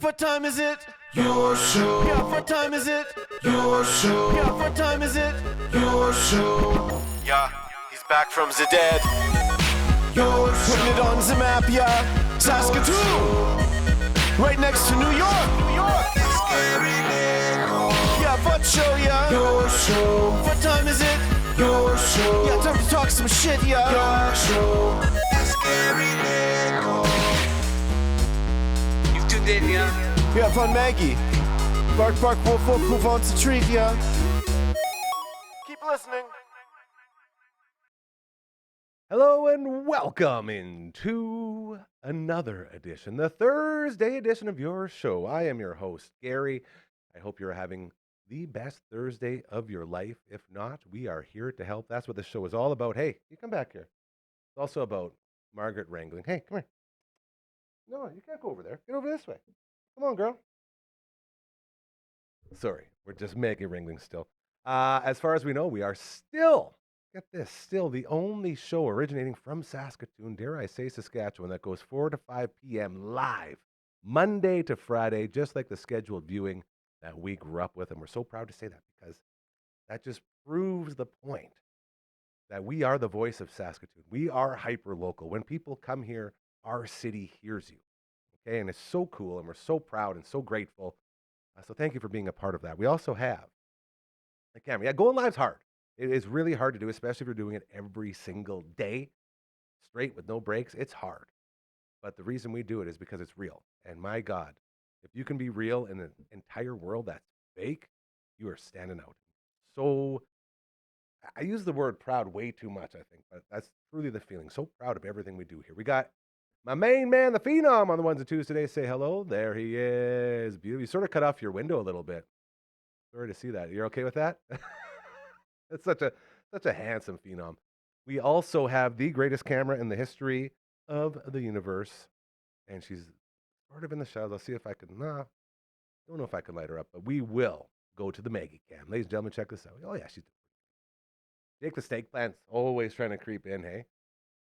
What time is it? Your show. Yeah, what time is it? Your show. Yeah, what time is it? Your show. Yeah, he's back from the dead. Your show. Putting it on the map, yeah. Saskatoon. Right next to New York. New York. Yeah, what show, yeah. Your show. What time is it? Your show. Yeah, time to talk some shit, yeah. Your show. You've tuned in, yeah? Yeah, fun Maggie. Bark, bark, wolf, wolf, who wants a treat, yeah? Keep listening. Hello and welcome into another edition, the Thursday edition of your show. I am your host, Gary. I hope you're having the best Thursday of your life. If not, we are here to help. That's what this show is all about. Hey, you come back here. It's also about Margaret wrangling. Hey, come here. No, you can't go over there. Get over this way. Come on, girl. Sorry, we're just Maggie wrangling still. As far as we know, we are still, get this, still the only show originating from Saskatoon, dare I say Saskatchewan, that goes 4 to 5 p.m. live, Monday to Friday, just like the scheduled viewing that we grew up with. And we're so proud to say that because that just proves the point that we are the voice of Saskatoon. We are hyper-local. When people come here, our city hears you. Okay, and it's so cool, and we're so proud and so grateful. So thank you for being a part of that. We also have the camera. Yeah, going live's hard. It is really hard to do, especially if you're doing it every single day, straight with no breaks. It's hard. But the reason we do it is because it's real. And my God, if you can be real in an entire world that's fake, you are standing out. So I use the word proud way too much, I think, but that's truly the feeling. So proud of everything we do here. We got my main man, the Phenom, on the ones and twos today. Say hello. There he is. Beautiful. You sort of cut off your window a little bit. Sorry to see that. You're okay with that? That's such a handsome Phenom. We also have the greatest camera in the history of the universe, and she's sort of in the shadows. I'll see if I can. Don't know if I can light her up, but we will go to the Maggie cam. Ladies and gentlemen, check this out. Oh yeah, she's Jake the Steak Plant's always trying to creep in. Hey,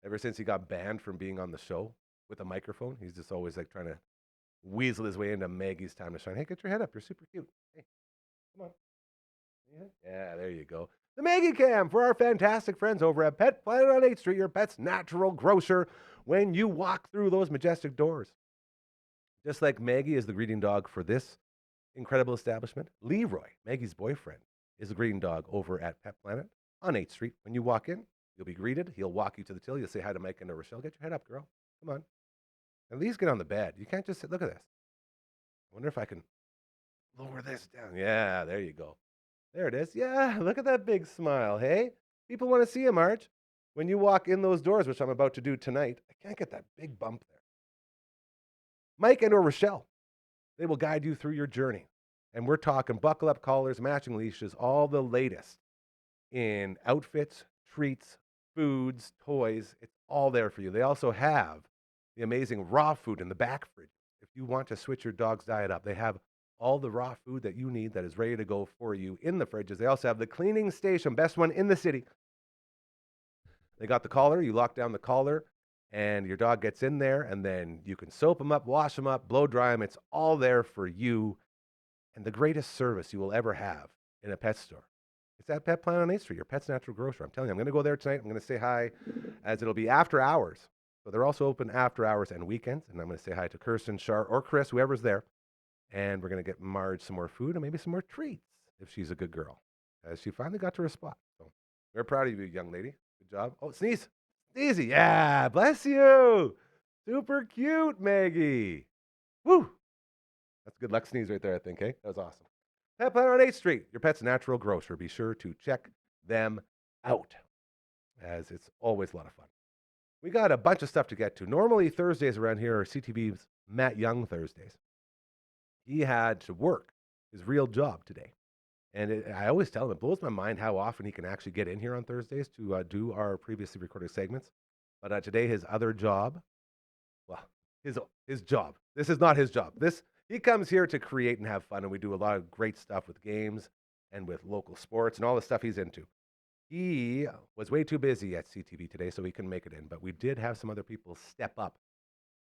ever since he got banned from being on the show with a microphone, he's just always like trying to weasel his way into Maggie's time to shine. Hey, get your head up. You're super cute. Hey, come on. Yeah, there you go. The Maggie Cam for our fantastic friends over at Pet Planet on 8th Street, your pet's natural grocer when you walk through those majestic doors. Just like Maggie is the greeting dog for this incredible establishment, Leroy, Maggie's boyfriend, is the greeting dog over at Pet Planet on 8th Street. When you walk in, you'll be greeted. He'll walk you to the till. You'll say hi to Mike and to Rochelle. Get your head up, girl. Come on. At least get on the bed. You can't just sit. Look at this. I wonder if I can lower this down. Yeah, there you go. There it is. Yeah, look at that big smile, hey? People want to see you, Marge. When you walk in those doors, which I'm about to do tonight, I can't get that big bump there. Mike and or Rochelle, they will guide you through your journey. And we're talking buckle-up collars, matching leashes, all the latest in outfits, treats, foods, toys. It's all there for you. They also have the amazing raw food in the back fridge. If you want to switch your dog's diet up, they have all the raw food that you need that is ready to go for you in the fridges. They also have the cleaning station, best one in the city. They got the collar. You lock down the collar, and your dog gets in there, and then you can soap them up, wash them up, blow dry them. It's all there for you. And the greatest service you will ever have in a pet store. It's at Pet Planet on 8th Street, your pet's natural grocer. I'm telling you, I'm going to go there tonight. I'm going to say hi, as it'll be after hours. So they're also open after hours and weekends. And I'm going to say hi to Kirsten, Shar, or Chris, whoever's there. And we're going to get Marge some more food and maybe some more treats if she's a good girl, as she finally got to her spot. So we're proud of you, young lady. Good job. Oh, sneeze. Sneezy. Yeah, bless you. Super cute, Maggie. Woo. That's a good luck sneeze right there, I think, eh? That was awesome. Pet Planet on 8th Street, your pet's natural grocer. Be sure to check them out, as it's always a lot of fun. We got a bunch of stuff to get to. Normally, Thursdays around here are CTV's Matt Young Thursdays. He had to work his real job today. And I always tell him, it blows my mind how often he can actually get in here on Thursdays to do our previously recorded segments. But today, his other job, well, his job. This is not his job. He comes here to create and have fun, and we do a lot of great stuff with games and with local sports and all the stuff he's into. He was way too busy at CTV today, so he couldn't make it in. But we did have some other people step up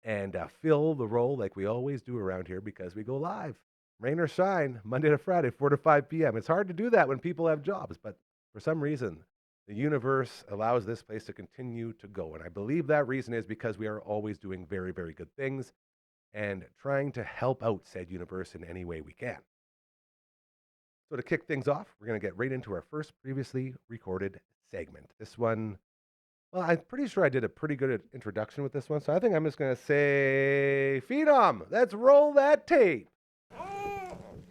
and fill the role like we always do around here because we go live, rain or shine, Monday to Friday, 4 to 5 p.m. It's hard to do that when people have jobs, but for some reason, the universe allows this place to continue to go. And I believe that reason is because we are always doing very, very good things and trying to help out said universe in any way we can. So to kick things off, we're going to get right into our first previously recorded segment. This one, well, I'm pretty sure I did a pretty good introduction with this one, so I think I'm just going to say, Phenom, let's roll that tape.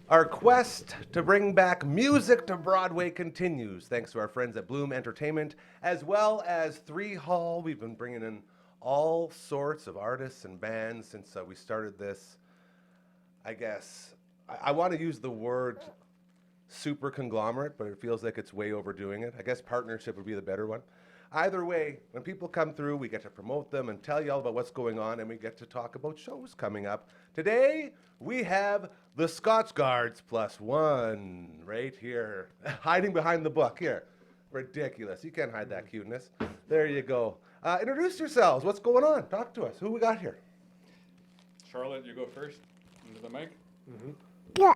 Our quest to bring back music to Broadway continues, thanks to our friends at Bloom Entertainment, as well as 3 Hall. We've been bringing in all sorts of artists and bands since we started this. I guess I want to use the word super conglomerate, but it feels like it's way overdoing it. I guess partnership would be the better one. Either way, when people come through, we get to promote them and tell you all about what's going on, and we get to talk about shows coming up. Today, we have the Scotch Guards +1 right here, hiding behind the book here. Ridiculous. You can't hide that cuteness. There you go. Introduce yourselves. What's going on? Talk to us. Who we got here? Charlotte, you go first into the mic. Yeah.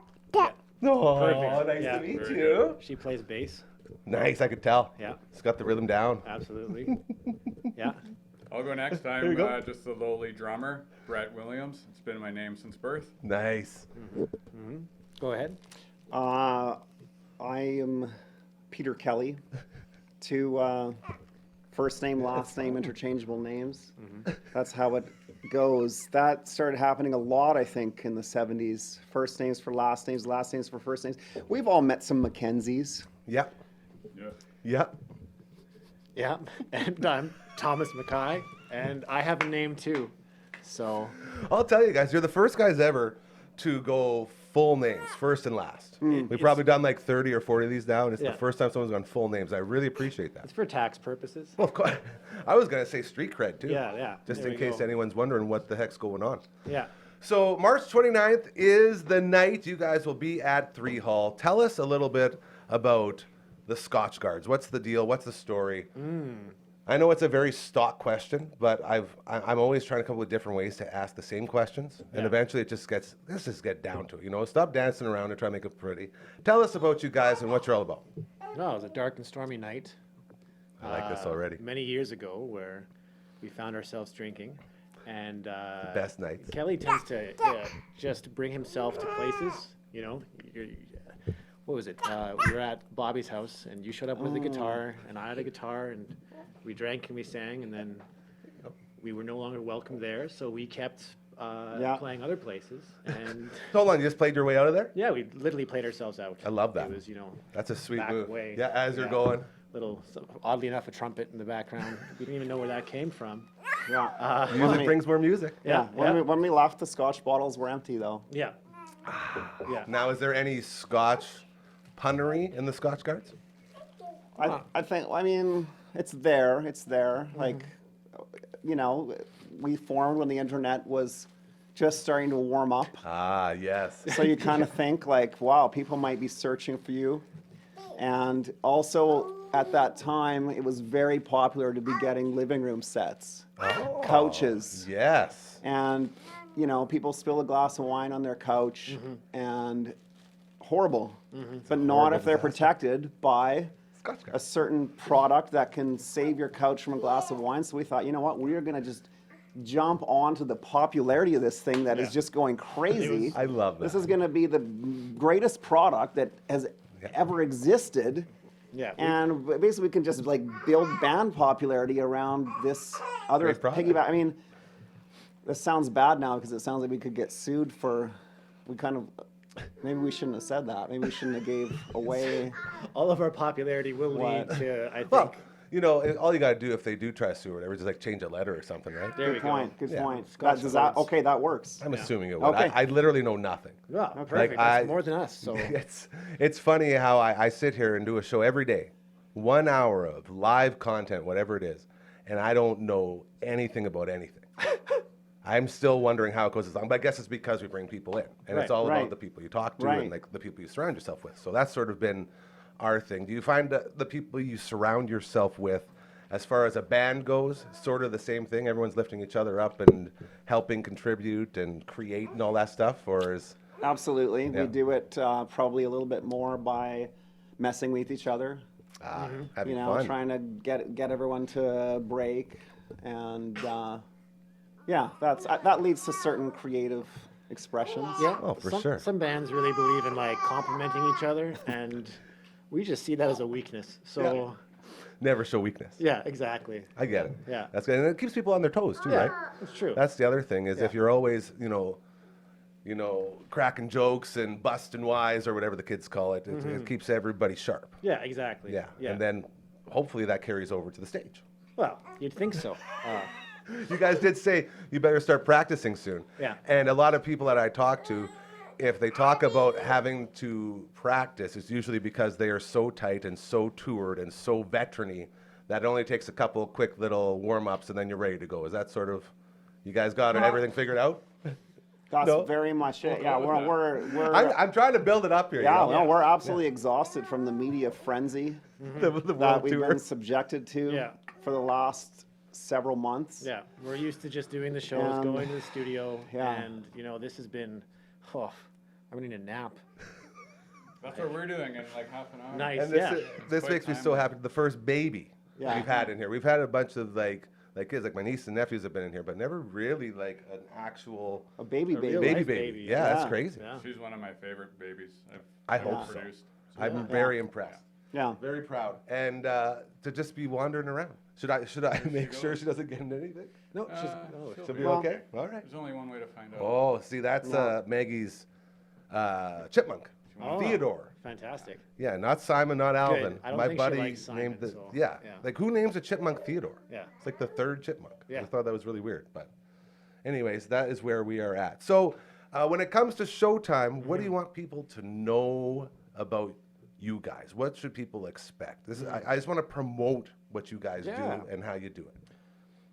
Oh, Perfect. nice Yeah. to meet Very you. She plays bass. Nice, I could tell. Yeah. It's got the rhythm down. Absolutely. Yeah. I'll go next. There I'm you go. just the lowly drummer, Brett Williams. It's been my name since birth. Nice. Go ahead. I am Peter Kelly. 2 first name, last name, interchangeable names. That's how it goes. That started happening a lot, I think, in the 70s. First names for last names for first names. We've all met some Mackenzies. Yep. Yeah. Yep. Yeah. And I'm Thomas Mackay, and I have a name too. So, I'll tell you guys, you're the first guys ever to go full names, first and last. We've probably done like 30 or 40 of these now, and it's Yeah. the first time someone's gone full names. I really appreciate that. it's for tax purposes. Well, of course, I was going to say street cred too. Yeah. Just There in we case go. anyone's wondering what the heck's going on. Yeah. So March 29th is the night you guys will be at 3 Hall. Tell us a little bit about the Scotch Guards. What's the deal? What's the story? I know it's a very stock question, but I'm always trying to come up with different ways to ask the same questions, and Yeah. eventually let's just get down to it. You know, stop dancing around and try to make it pretty. Tell us about you guys and what you're all about. No, it was a dark and stormy night. I like this already. Many years ago, where we found ourselves drinking, and Best nights. Kelly tends to just bring himself to places. You know, what was it? We were at Bobby's house, and you showed up with a guitar, and I had a guitar, and we drank and we sang, and then we were no longer welcome there, so we kept playing other places, and Hold on, you just played your way out of there? yeah, we literally played ourselves out. I love that. It was, you know, That's a sweet back move. away. Yeah, as you're Yeah. going. Oddly enough, a trumpet in the background. We didn't even know where that came from. Yeah. Music brings more music. Yeah. When we left, the Scotch bottles were empty, though. Yeah. Yeah. Now, is there any Scotch punnery in the Scotch Guards? I think, I mean, it's there. Like, you know, we formed when the internet was just starting to warm up. Ah, yes. So you kind of think like, wow, people might be searching for you. And also at that time, it was very popular to be getting living room sets, Oh, couches. Yes. And, you know, people spill a glass of wine on their couch and horrible. But not if they're protected by Scotch a Guards. certain product that can save your couch from a glass of wine. So we thought, you know what, we are going to just jump onto the popularity of this thing that is just going crazy. I love that. This is going to be the greatest product that has ever existed. Yeah. And basically we can just like build band popularity around this other Great product. piggyback. I mean, this sounds bad now because it sounds like we could get sued for, maybe we shouldn't have said that. Maybe we shouldn't have gave away. All of our popularity will lead What? to, I think. Well, you know, all you got to do if they do try to sue or whatever is just like change a letter or something, right? There we Good go. point. Good Yeah. point. Scotch Guards. Okay, that works. I'm assuming it would. Okay. I literally know nothing. Yeah, perfect. I- That's more than us. So It's funny how I sit here and do a show every day, 1 hour of live content, whatever it is, and I don't know anything about anything. I'm still wondering how it goes along, but I guess it's because we bring people in, and it's Right, all about right. the people you talk to Right. and like the people you surround yourself with. So that's sort of been our thing. Do you find that the people you surround yourself with as far as a band goes, sort of the same thing? Everyone's lifting each other up and helping contribute and create and all that stuff, or is Absolutely. Yeah. We do it probably a little bit more by messing with each other. having You know, fun? trying to get everyone to break, and yeah, that leads to certain creative expressions. Yeah. Oh, for some, sure. Some bands really believe in like complimenting each other, and we just see that as a weakness. So Never show weakness. yeah, exactly. I get it. Yeah. That's good, and it keeps people on their toes too, Yeah, right? it's true. That's the other thing is if Yeah. you're always, cracking jokes and busting wise or whatever the kids call it, it keeps everybody sharp. Yeah, exactly. Yeah. Yeah. And then hopefully that carries over to the stage. Well, you'd think so. You guys did say you better start practicing soon. Yeah. And a lot of people that I talk to, if they talk about having to practice, it's usually because they are so tight and so toured and so veteran-y that it only takes a couple quick little warm-ups and then you're ready to go. Is that sort of, you guys got everything figured out? That's No. very much it. Yeah, go with we're I'm trying to build it up here. yeah, you know? no, we're absolutely exhausted from the media frenzy The that world we've tour. been subjected to Yeah. for the last several months. Yeah, we're used to just doing the shows, And- going to the studio, yeah. and this has been, I'm gonna need a nap. That's what we're doing in like half an hour. Nice. And this, Yeah. this quite makes me so timely. happy. The first baby Yeah. we've had in here. We've had a bunch of like kids, like my niece and nephews have been in here, but never really like an actual A baby A baby. real baby life baby. baby. Yeah, that's Yeah. crazy. Yeah. She's one of my favorite babies I I've hope ever so. produced. I'm very impressed. Yeah. Very proud. And to just be wandering around. Should I make sure she doesn't get into anything? No, she's she'll She'll be be Well- okay? All right. There's only one way to find out. Oh, see, that's Yeah. Maggie's chipmunk, Oh. Theodore. fantastic. Yeah, not Simon, not Alvin. I don't My think she buddy likes Simon, named the so, yeah. yeah. Like who names a chipmunk Theodore? Yeah. It's like the third chipmunk. Yeah. I thought that was really weird, but anyways, that is where we are at. So when it comes to showtime, what do you want people to know about you guys? What should people expect? This is, I just want to promote what you guys Yeah. do and how you do it.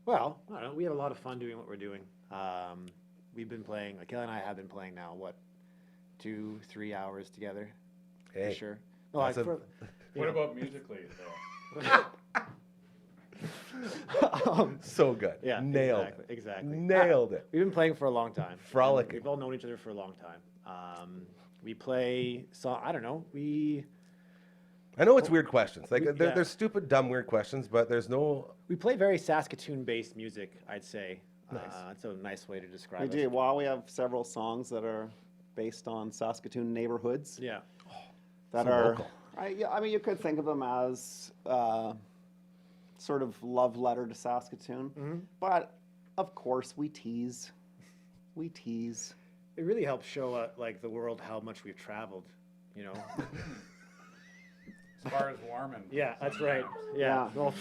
Well, I don't know. We have a lot of fun doing what we're doing. We've been playing. Kelly and I have been playing now. What, 2-3 hours together? Hey, For sure. No, like that's a- for, you What know, about musically though? so good. Yeah, Nailed exactly, it. exactly. Nailed it. We've been playing for a long time. Frolicking. We've all known each other for a long time. We play. So I don't know. I know it's weird questions. Like We- they're, yeah. they're stupid, dumb, weird questions, but there's no. We play very Saskatoon-based music, I'd say. Nice. That's a nice way to describe We it. do. Well, we have several songs that are based on Saskatoon neighborhoods Yeah. that So are. local. I mean, you could think of them as sort of love letter to Saskatoon, Mm-hmm. but of course we tease. We tease. It really helps show like the world how much we've traveled. You know. As far as warming. Yeah, that's right. Yeah. Yeah. Well,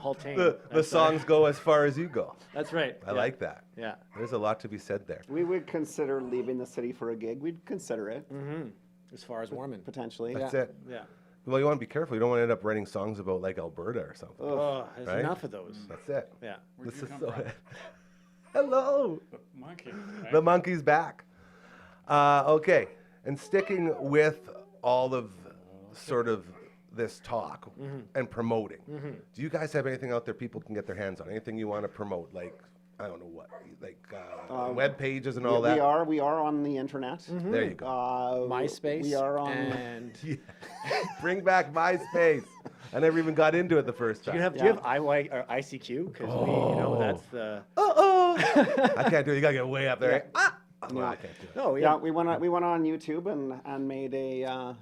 Haltane. The That's songs go as far as you go. That's right. I like that. Yeah. There's a lot to be said there. We would consider leaving the city for a gig. We'd consider it Mm-hmm. As far as Warman. potentially. That's yeah. it. Yeah. Well, you want to be careful. You don't want to end up writing songs about like Alberta or something. Oh, there's Right? enough of those. That's it. Yeah. Where'd This you is come so. from? Hello. The monkey. Right? The monkey's back. Okay, and sticking with all of sort of this talk and promoting, do you guys have anything out there people can get their hands on? Anything you want to promote? Like, I don't know what, like web pages and all we that? we are on the internet. There you go. MySpace. We are on. And Yeah. Bring back MySpace. I never even got into it the first time. do you have IY or ICQ? Because that's the. I can't do it. You got to get way up there. Ah! No, I can't do it. No, Yeah, we went on YouTube and made a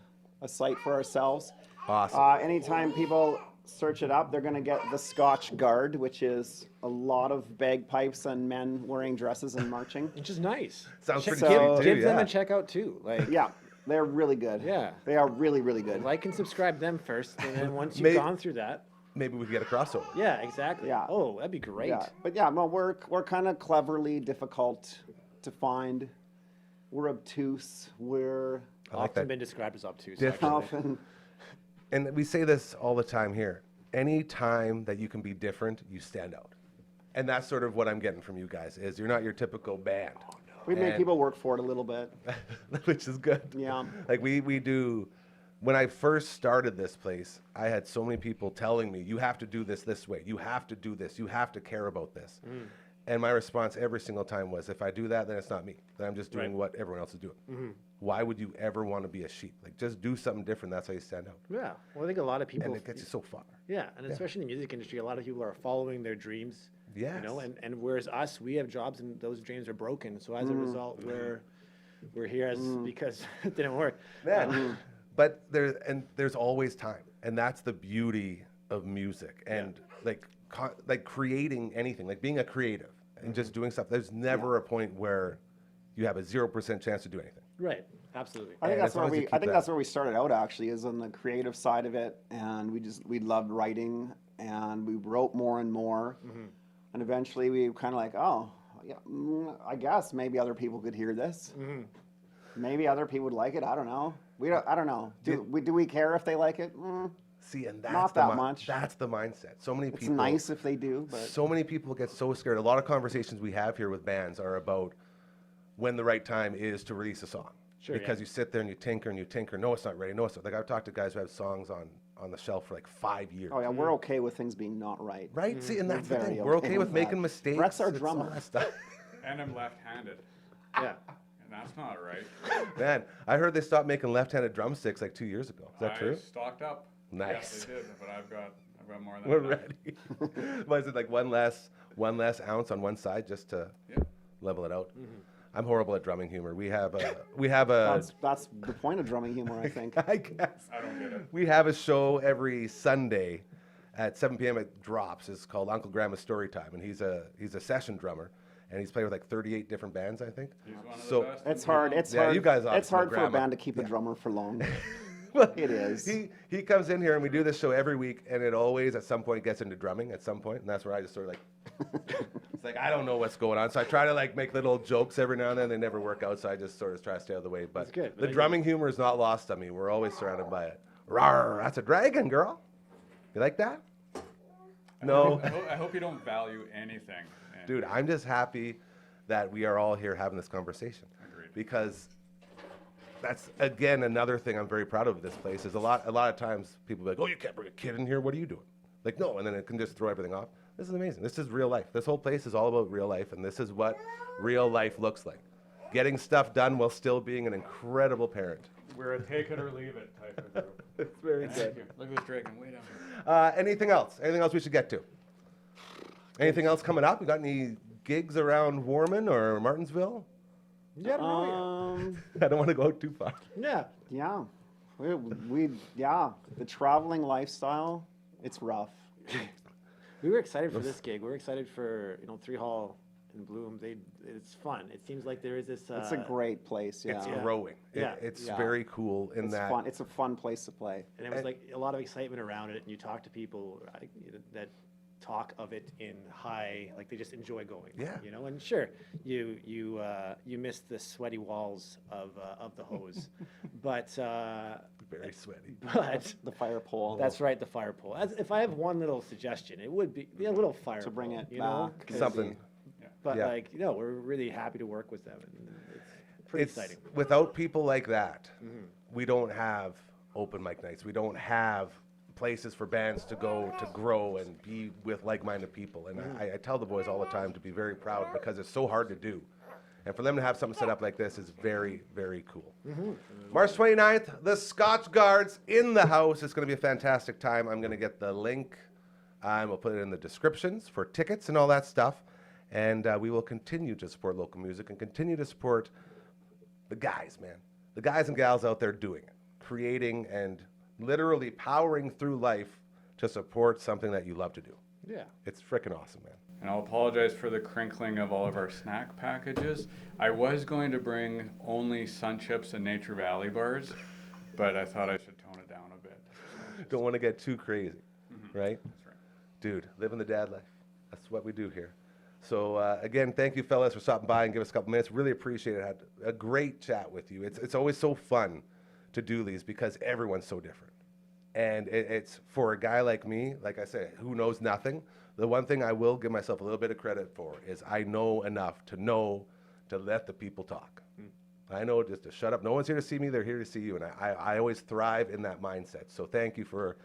site for ourselves. Awesome. Anytime people search it up, they're going to get the Scotch Guard, which is a lot of bagpipes and men wearing dresses and marching. Which is nice. Sounds Check- pretty So- cute, too. Give them Yeah. a check out too. Like, Yeah, they're really good. Yeah. They are really, really good. like and subscribe them first, and then once you've May- gone through that, Maybe we could get a crossover. yeah, exactly. Yeah. Oh, that'd be great. Yeah, but yeah, no, we're kind of cleverly difficult to find. We're obtuse. We're I like Often that. been described as obtuse. Different. actually. often. And we say this all the time here. Any time that you can be different, you stand out. And that's sort of what I'm getting from you guys is you're not your typical band. We make And- people work for it a little bit. which is good. Yeah. Like we do when I first started this place, I had so many people telling me, you have to do this way. You have to do this. You have to care about this. And my response every single time was, if I do that, then it's not me. Then I'm just doing what everyone else is doing. Why would you ever want to be a sheep? Like, just do something different. That's how you stand out. Yeah. Well, I think a lot of people. And it gets you so far. Yeah, and especially in the music industry, a lot of people are following their dreams. Yes. You know, and whereas us, we have jobs and those dreams are broken. So as a result, we're here because it didn't work. Man, but there's always time, and that's the beauty of music and like creating anything, like being a creative and just doing stuff. There's never a point where you have a 0% chance to do anything. Right. Absolutely. I think And that's as long where as you we. keep I think that. that's where we started out. Actually, is on the creative side of it, and we loved writing, and we wrote more and more, and eventually we kind of like, oh, yeah, I guess maybe other people could hear this. Maybe other people would like it. I don't know. I don't know. Do we care if they like it? See, and that's Not the that much. That's the mindset. So many It's people. nice if they do, but So many people get so scared. A lot of conversations we have here with bands are about when the right time is to release a song. Sure, Because you sit there and you tinker and you tinker. No, it's not ready. No, it's not. Like I've talked to guys who have songs on the shelf for like 5 years. oh yeah, we're okay with things being not right. Right? See, and that's the very thing. We're okay okay with with making that. mistakes. Brett's our It's all drummer. that stuff. And I'm left-handed, Yeah. and that's not right. Man, I heard they stopped making left-handed drumsticks like 2 years ago. Is that I true? stocked up. Nice. Yes, they did, but I've got more than We're enough. ready. Was it like one less ounce on one side just to Yeah. level it out? I'm horrible at drumming humor. We have a That's the point of drumming humor, I think. I guess. I don't get it. We have a show every Sunday at 7 p.m. It drops. It's called Uncle Grandma's Story Time, and he's a session drummer, and he's played with like 38 different bands, I think. He's one of So- the best. It's in hard. town. It's Yeah, hard. you guys It's obviously know hard for a grandma. band to keep a drummer for long. Well, It is. He comes in here and we do this show every week, and it always at some point gets into drumming at some point, and that's where I just sort of like, it's like I don't know what's going on, so I try to like make little jokes every now and then. They never work out, so I just sort of try to stay out of the way. But That's good. the drumming humor is not lost on me. We're always surrounded by it. Rawr, that's a dragon, girl. You like that? No, I hope you don't value anything. And dude, I'm just happy that we are all here having this conversation. Agreed. Because that's again another thing I'm very proud of this place is a lot of times people be like, oh, you can't bring a kid in here, what are you doing? Like, no, and then it can just throw everything off. This is amazing. This is real life. This whole place is all about real life, and this is what real life looks like. Getting stuff done while still being an incredible parent. We're a take it or leave it type of group. It's very Thank you. Look at this dragon way down here. Anything else? Anything else we should get to? Anything else coming up? You got any gigs around Warman or Martinsville? Yeah, I don't know yet. I don't want to go out too far. Yeah. Yeah. The traveling lifestyle, it's rough. We were excited for this gig. We were excited for 3 Hall in Bloom. It's fun. It seems like there is this. It's a great place, yeah. It's growing. Yeah. It's Yeah. very cool in It's that. fun. It's a fun place to play. And it was like a lot of excitement around it. And you talk to people that talk of it in high, like they just enjoy going. Yeah. And sure, you miss the sweaty walls of the hose, but Very sweaty. The fire pole. that's right, the fire pole. If I have one little suggestion, it would be a little fire To bring pole, it you know? back. 'Cause- Something. But Yeah. we're really happy to work with them. And it's pretty It's exciting. without people like that, we don't have open mic nights. We don't have places for bands to go to grow and be with like-minded people. And I tell the boys all the time to be very proud because it's so hard to do. And for them to have something set up like this is very, very cool. March 29th, the Scotch Guards in the house. It's going to be a fantastic time. I'm going to get the link. We'll put it in the descriptions for tickets and all that stuff. And we will continue to support local music and continue to support the guys, man. The guys and gals out there doing it, creating and literally powering through life to support something that you love to do. Yeah. It's freaking awesome, man. And I'll apologize for the crinkling of all of our snack packages. I was going to bring only Sun Chips and Nature Valley bars, but I thought I should tone it down a bit. Don't want to get too crazy, right? That's right. Dude, living the dad life. That's what we do here. So again, thank you fellas for stopping by and give us a couple minutes. Really appreciate it. I had a great chat with you. It's always so fun to do these because everyone's so different. And it's for a guy like me, like I said, who knows nothing. The one thing I will give myself a little bit of credit for is I know enough to let the people talk. I know just to shut up. No one's here to see me. They're here to see you. And I always thrive in that mindset. So thank you for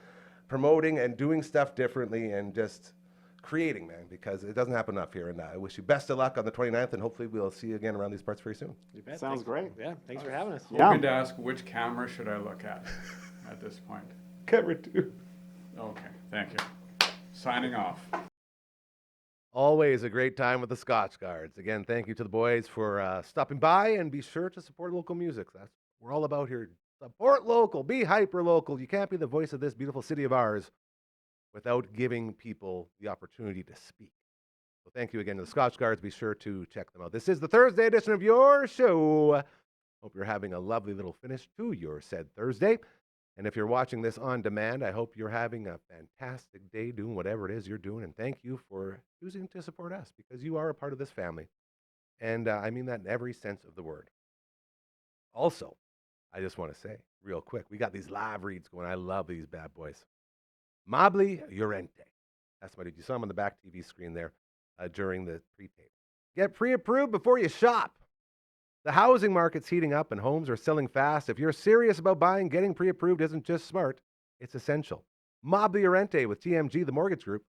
promoting and doing stuff differently and just creating, man, because it doesn't happen enough here. And I wish you best of luck on the 29th, and hopefully we'll see you again around these parts very soon. You bet. Sounds great. Yeah, thanks for having us. Yeah. Hoping to ask, which camera should I look at this point? Camera 2. Okay, thank you. Signing off. Always a great time with the Scotch Guards. Again, thank you to the boys for stopping by, and be sure to support local music. That's what we're all about here. Support local. Be hyper local. You can't be the voice of this beautiful city of ours without giving people the opportunity to speak. So thank you again to the Scotch Guards. Be sure to check them out. This is the Thursday edition of your show. Hope you're having a lovely little finish to your said Thursday. And if you're watching this on demand, I hope you're having a fantastic day doing whatever it is you're doing. And thank you for choosing to support us, because you are a part of this family. And I mean that in every sense of the word. Also, I just want to say real quick, we got these live reads going. I love these bad boys. Mobly Urente. That's what you saw him on the back TV screen there during the pre-tape. Get pre-approved before you shop. The housing market's heating up and homes are selling fast. If you're serious about buying, getting pre-approved isn't just smart, it's essential. Mobly Urente with TMG, the mortgage group.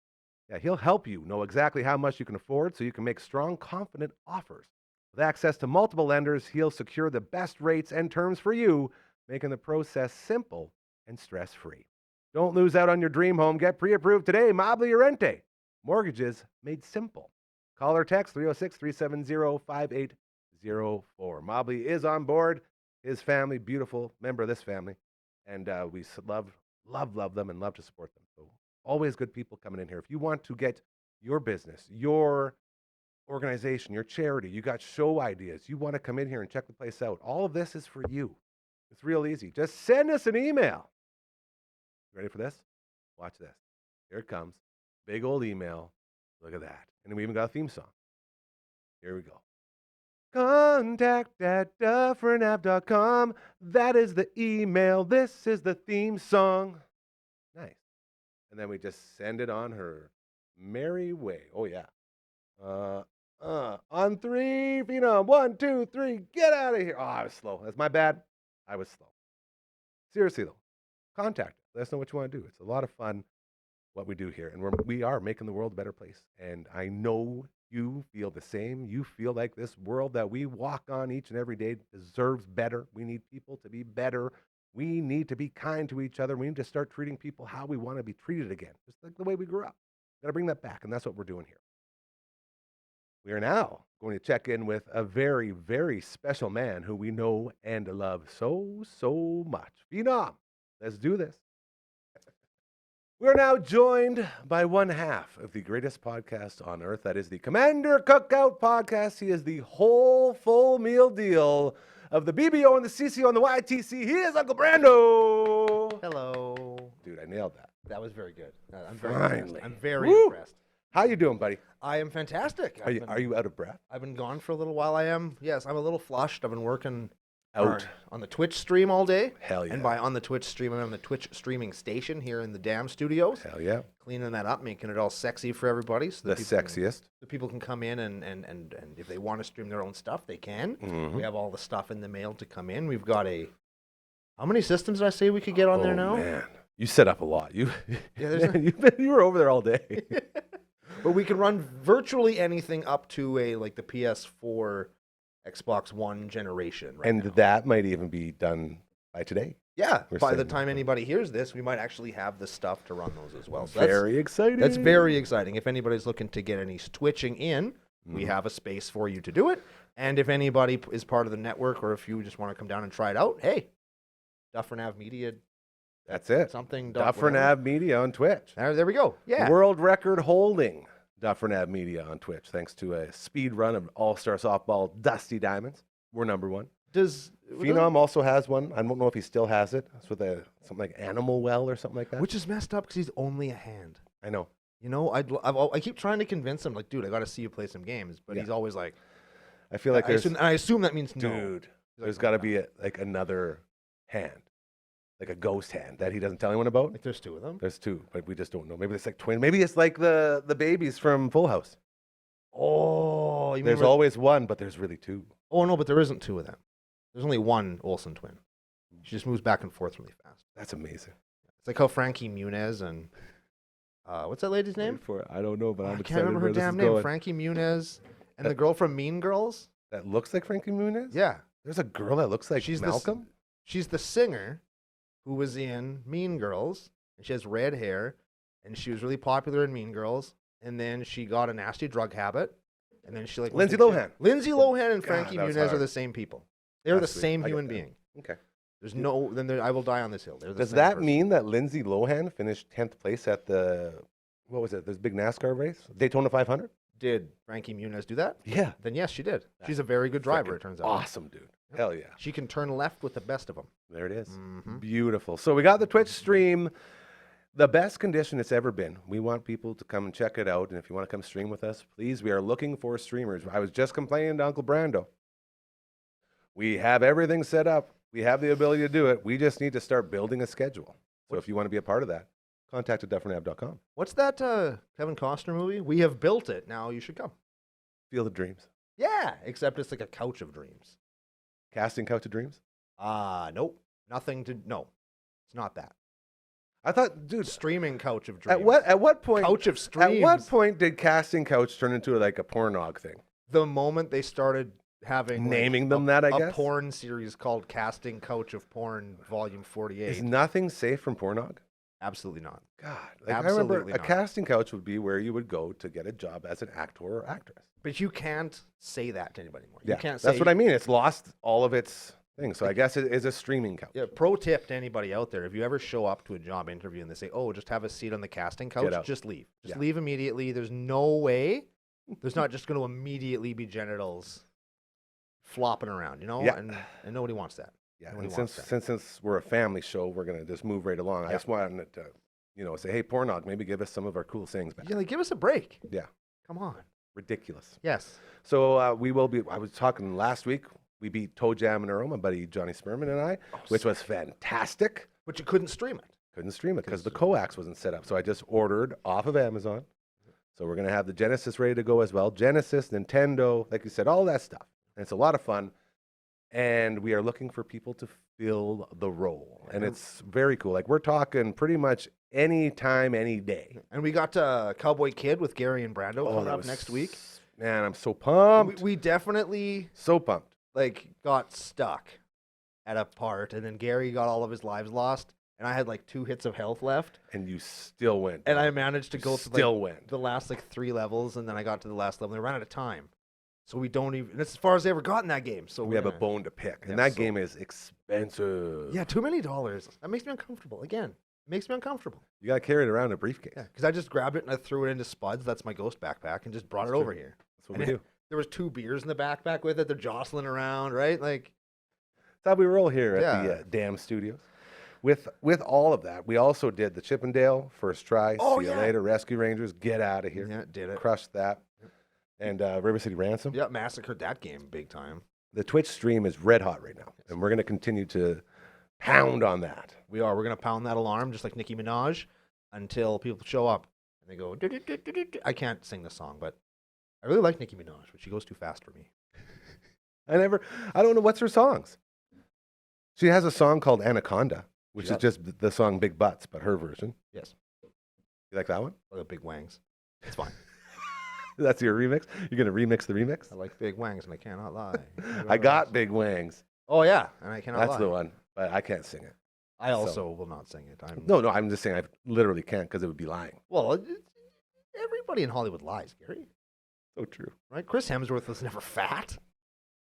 Yeah, he'll help you know exactly how much you can afford so you can make strong, confident offers. With access to multiple lenders, he'll secure the best rates and terms for you, making the process simple and stress-free. Don't lose out on your dream home. Get pre-approved today. Mobly Urente. Mortgages made simple. Call or text 306-370-5804. Mobly is on board. His family, beautiful member of this family. And we love them and love to support them. So always good people coming in here. If you want to get your business, your organization, your charity, you got show ideas, you want to come in here and check the place out, all of this is for you. It's real easy. Just send us an email. Ready for this? Watch this. Here it comes. Big old email. Look at that. And we even got a theme song. Here we go. Contact@dufferinav.com. That is the email. This is the theme song. Nice. And then we just send it on her merry way. Oh, yeah. On 3, Phenom. 1, 2, 3. Get out of here. Oh, I was slow. That's my bad. I was slow. Seriously, though. Contact us. Let us know what you want to do. It's a lot of fun what we do here. And we are making the world a better place. And I know you feel the same. You feel like this world that we walk on each and every day deserves better. We need people to be better. We need to be kind to each other. We need to start treating people how we want to be treated again, just like the way we grew up. Got to bring that back, and that's what we're doing here. We are now going to check in with a very, very special man who we know and love so, so much. Phenom, let's do this. We're now joined by one half of the greatest podcast on earth. That is the Commander Cookout Podcast. He is the whole full meal deal of the BBO and the CCO and the YTC. He is Uncle Brando. Hello. Dude, I nailed that. That was very good. I'm very Finally. impressed. I'm very Woo. impressed. How you doing, buddy? I am fantastic. Are you out of breath? I've been gone for a little while. I am. Yes, I'm a little flushed. I've been working Out. on the Twitch stream all day. Hell yeah. And by on the Twitch stream, I'm on the Twitch streaming station here in the Dam Studios. Hell yeah. Cleaning that up, making it all sexy for everybody. So The that sexiest. the people can come in and if they want to stream their own stuff, they can. Mhm. We have all the stuff in the mail to come in. We've got how many systems did I say we could get on there now? Man. You set up a lot. You there's you were over there all day. But we can run virtually anything up to the PS4, Xbox One generation. Right And now. that might even be done by today. Yeah, We're by the saying time that. anybody hears this, we might actually have the stuff to run those as well. So Very exciting. that's very exciting. If anybody's looking to get any twitching in, we have a space for you to do it. And if anybody is part of the network, or if you just want to come down and try it out, hey, Dufferin Ave Media, That's it. something. Dufferin Ave Media on Twitch. There we go. Yeah. World record holding Dufferin Ave Media on Twitch, thanks to a speed run of All-Star Softball Dusty Diamonds. We're number one. Does Phenom also has one. I don't know if he still has it. It's with something like Animal Well or something like that. which is messed up because he's only a hand. I know. You know, I keep trying to convince him, like, dude, I got to see you play some games, but Yeah. he's always like, I feel like I assume that means no. dude, He's there's like, got to no. be another hand, like a ghost hand that he doesn't tell anyone about. Like, there's two of them. There's two, but we just don't know. Maybe it's like twin. Maybe it's like the babies from Full House. Oh, you mean There's always one, but there's really two. Oh no, but there isn't two of them. There's only one Olsen twin. She just moves back and forth really fast. That's amazing. It's like how Frankie Muniz and what's that lady's name? I don't know, but I'm I excited can't remember her where this damn is name. going. Frankie Muniz and the girl from Mean Girls. That looks like Frankie Muniz? Yeah, There's a girl that looks like She's Malcolm? she's the singer who was in Mean Girls, and she has red hair, and she was really popular in Mean Girls, and then she got a nasty drug habit, and then she like went Lindsay to Lohan. Lindsay Lohan and God, Frankie that was Muniz are hard. the same people. They're That's the sweet. same I get human that. being. Okay. There's no I will die on this hill. They're the Does same that person. mean that Lindsay Lohan finished 10th place at the, what was it, this big NASCAR race? Daytona 500? Did Frankie Muniz do that? Yeah. Then yes, she did. She's a very good driver. Frickin' It turns out. Awesome, dude. Hell yeah. She can turn left with the best of them. There it is. Mhm. Beautiful. So we got the Twitch stream, the best condition it's ever been. We want people to come and check it out. And if you want to come stream with us, please, we are looking for streamers. I was just complaining to Uncle Brando. We have everything set up. We have the ability to do it. We just need to start building a schedule. So if you want to be a part of that, contact at dufferinave.com. What's that Kevin Costner movie? We have built it. Now you should come. Field of Dreams. Yeah, except it's like a couch of dreams. Casting Couch of Dreams? Nope. Nothing to no. It's not that. I thought, dude, Streaming couch of dreams. at what point Couch of at streams. what point did Casting Couch turn into like a pornog thing? The moment they started having Naming them that, I a guess? porn series called Casting Couch of Porn Volume 48. Is nothing safe from pornog? Absolutely not. God, like I remember Absolutely a not. casting couch would be where you would go to get a job as an actor or actress. But you can't say that to anybody anymore. Yeah, You can't that's say what I mean. It's lost all of its things. So I guess it is a streaming couch. Yeah, pro tip to anybody out there: if you ever show up to a job interview and they say, "Oh, just have a seat on the casting couch," out. just leave. Just Yeah. leave immediately. There's no way. There's not just going to immediately be genitals flopping around, you know? Yeah. And nobody wants that. Yeah, Nobody and wants since we're a family show, we're gonna just move right along. I Yeah. just wanted to, say, hey, pornog, maybe give us some of our cool sayings back. Yeah, like, give us a break. Yeah, Come on. ridiculous. Yes. So we will be. I was talking last week. We beat Toe Jam and Earl, my buddy Johnny Sperman and I, which was fantastic. But you couldn't stream it. Couldn't stream it because the coax wasn't set up. So I just ordered off of Amazon. So we're going to have the Genesis ready to go as well. Genesis, Nintendo, like you said, all that stuff. And it's a lot of fun. And we are looking for people to fill the role. And it's very cool. Like we're talking pretty much any time, any day. And we got Cowboy Kid with Gary and Brando coming that up was- next week. Man, I'm so pumped. We definitely So pumped. got stuck at a part, and then Gary got all of his lives lost, and I had 2 hits of health left, And you still went. and bro. I managed to go to still went. the last 3 levels, and then I got to the last level. And I ran out of time, so we don't even. That's as far as I ever got in that game. So We have a gonna- bone to pick. And Yeah, that so- game is expensive. Yeah, too many dollars. That makes me uncomfortable. Again, it makes me uncomfortable. You got to carry it around in a briefcase. Yeah, because I just grabbed it and I threw it into Spuds. That's my ghost backpack, and just brought it over here. That's what And we do. There was 2 beers in the backpack with it. They're jostling around, right? That's how we roll here at the Yeah. Dam Studios. With all of that, we also did the Chippendale first try. Oh, See you yeah. later, Rescue Rangers. Get out of here. Yeah, did it. Crushed that. And River City Ransom. Yeah, massacred that game big time. The Twitch stream is red hot right now, and we're going to continue to pound on that. We are. We're gonna pound that alarm just like Nicki Minaj until people show up and they go. "Du-du-du-du-du-du." I can't sing the song, but I really like Nicki Minaj, but she goes too fast for me. I don't know what's her songs. She has a song called Anaconda, which is does. just the song Big Butts, but her version. Yes, You like that one? I like big wangs. It's fine. That's your remix? You're going to remix the remix? I like big wangs, and I cannot lie. I got Big Wangs. Oh yeah, and I cannot That's lie. the one, but I can't sing it. I also will not sing it. No, I'm just saying I literally can't because it would be lying. Well, everybody in Hollywood lies, Gary. So true. Right? Chris Hemsworth was never fat.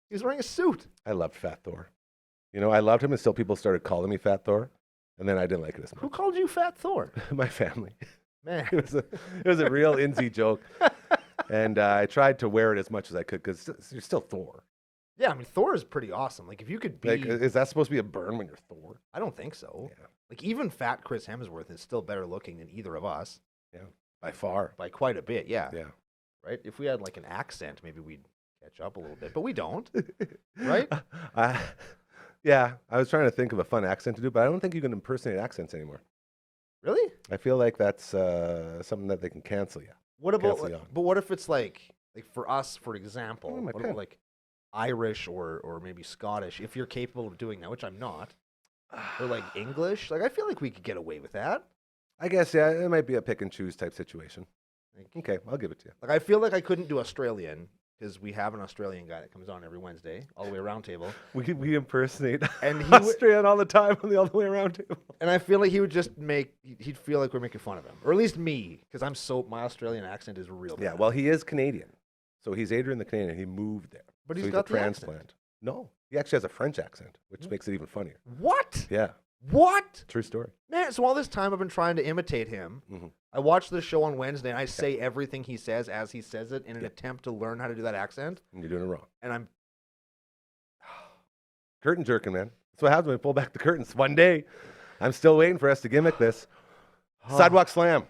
He was wearing a suit. I loved Fat Thor. I loved him until people started calling me Fat Thor, and then I didn't like it as Who much. called you Fat Thor? My family. Man. It was a real insy joke, and I tried to wear it as much as I could because you're still Thor. Yeah, I mean Thor is pretty awesome. If you could be, Is that supposed to be a burn when you're Thor? I don't think so. Yeah. Even fat Chris Hemsworth is still better looking than either of us By far. by quite a bit. Yeah. Yeah. Right. If we had an accent, maybe we'd catch up a little bit, but we don't. Right? Yeah, I was trying to think of a fun accent to do, but I don't think you can impersonate accents anymore. Really? I feel like that's something that they can cancel you. What about? Cancel you on. But what if it's like for us, for example? Oh, my what pen. about Irish or maybe Scottish, if you're capable of doing that, which I'm not, or like English, like I feel like we could get away with that. I guess, yeah, it might be a pick and choose type situation. Okay, I'll give it to you. Like I feel like I couldn't do Australian because we have an Australian guy that comes on every Wednesday, all the way around table, We impersonate and he Australian all the time on the all the way around table. and I feel like he would just he'd feel like we're making fun of him, or at least me, because my Australian accent is real bad. Yeah, well, he is Canadian. So he's Adrian the Canadian. He moved there. But So he's a got the transplant. accent. No, he actually has a French accent, which makes it even funnier. What? Yeah, What? true story. Man, so all this time I've been trying to imitate him. Mhm. I watched the show on Wednesday, and I say everything he says as he says it in an attempt to learn how to do that accent. And you're doing it wrong. And I'm Curtain jerking, man. That's what happens when we pull back the curtains. One day, I'm still waiting for us to gimmick this. Sidewalk Slam,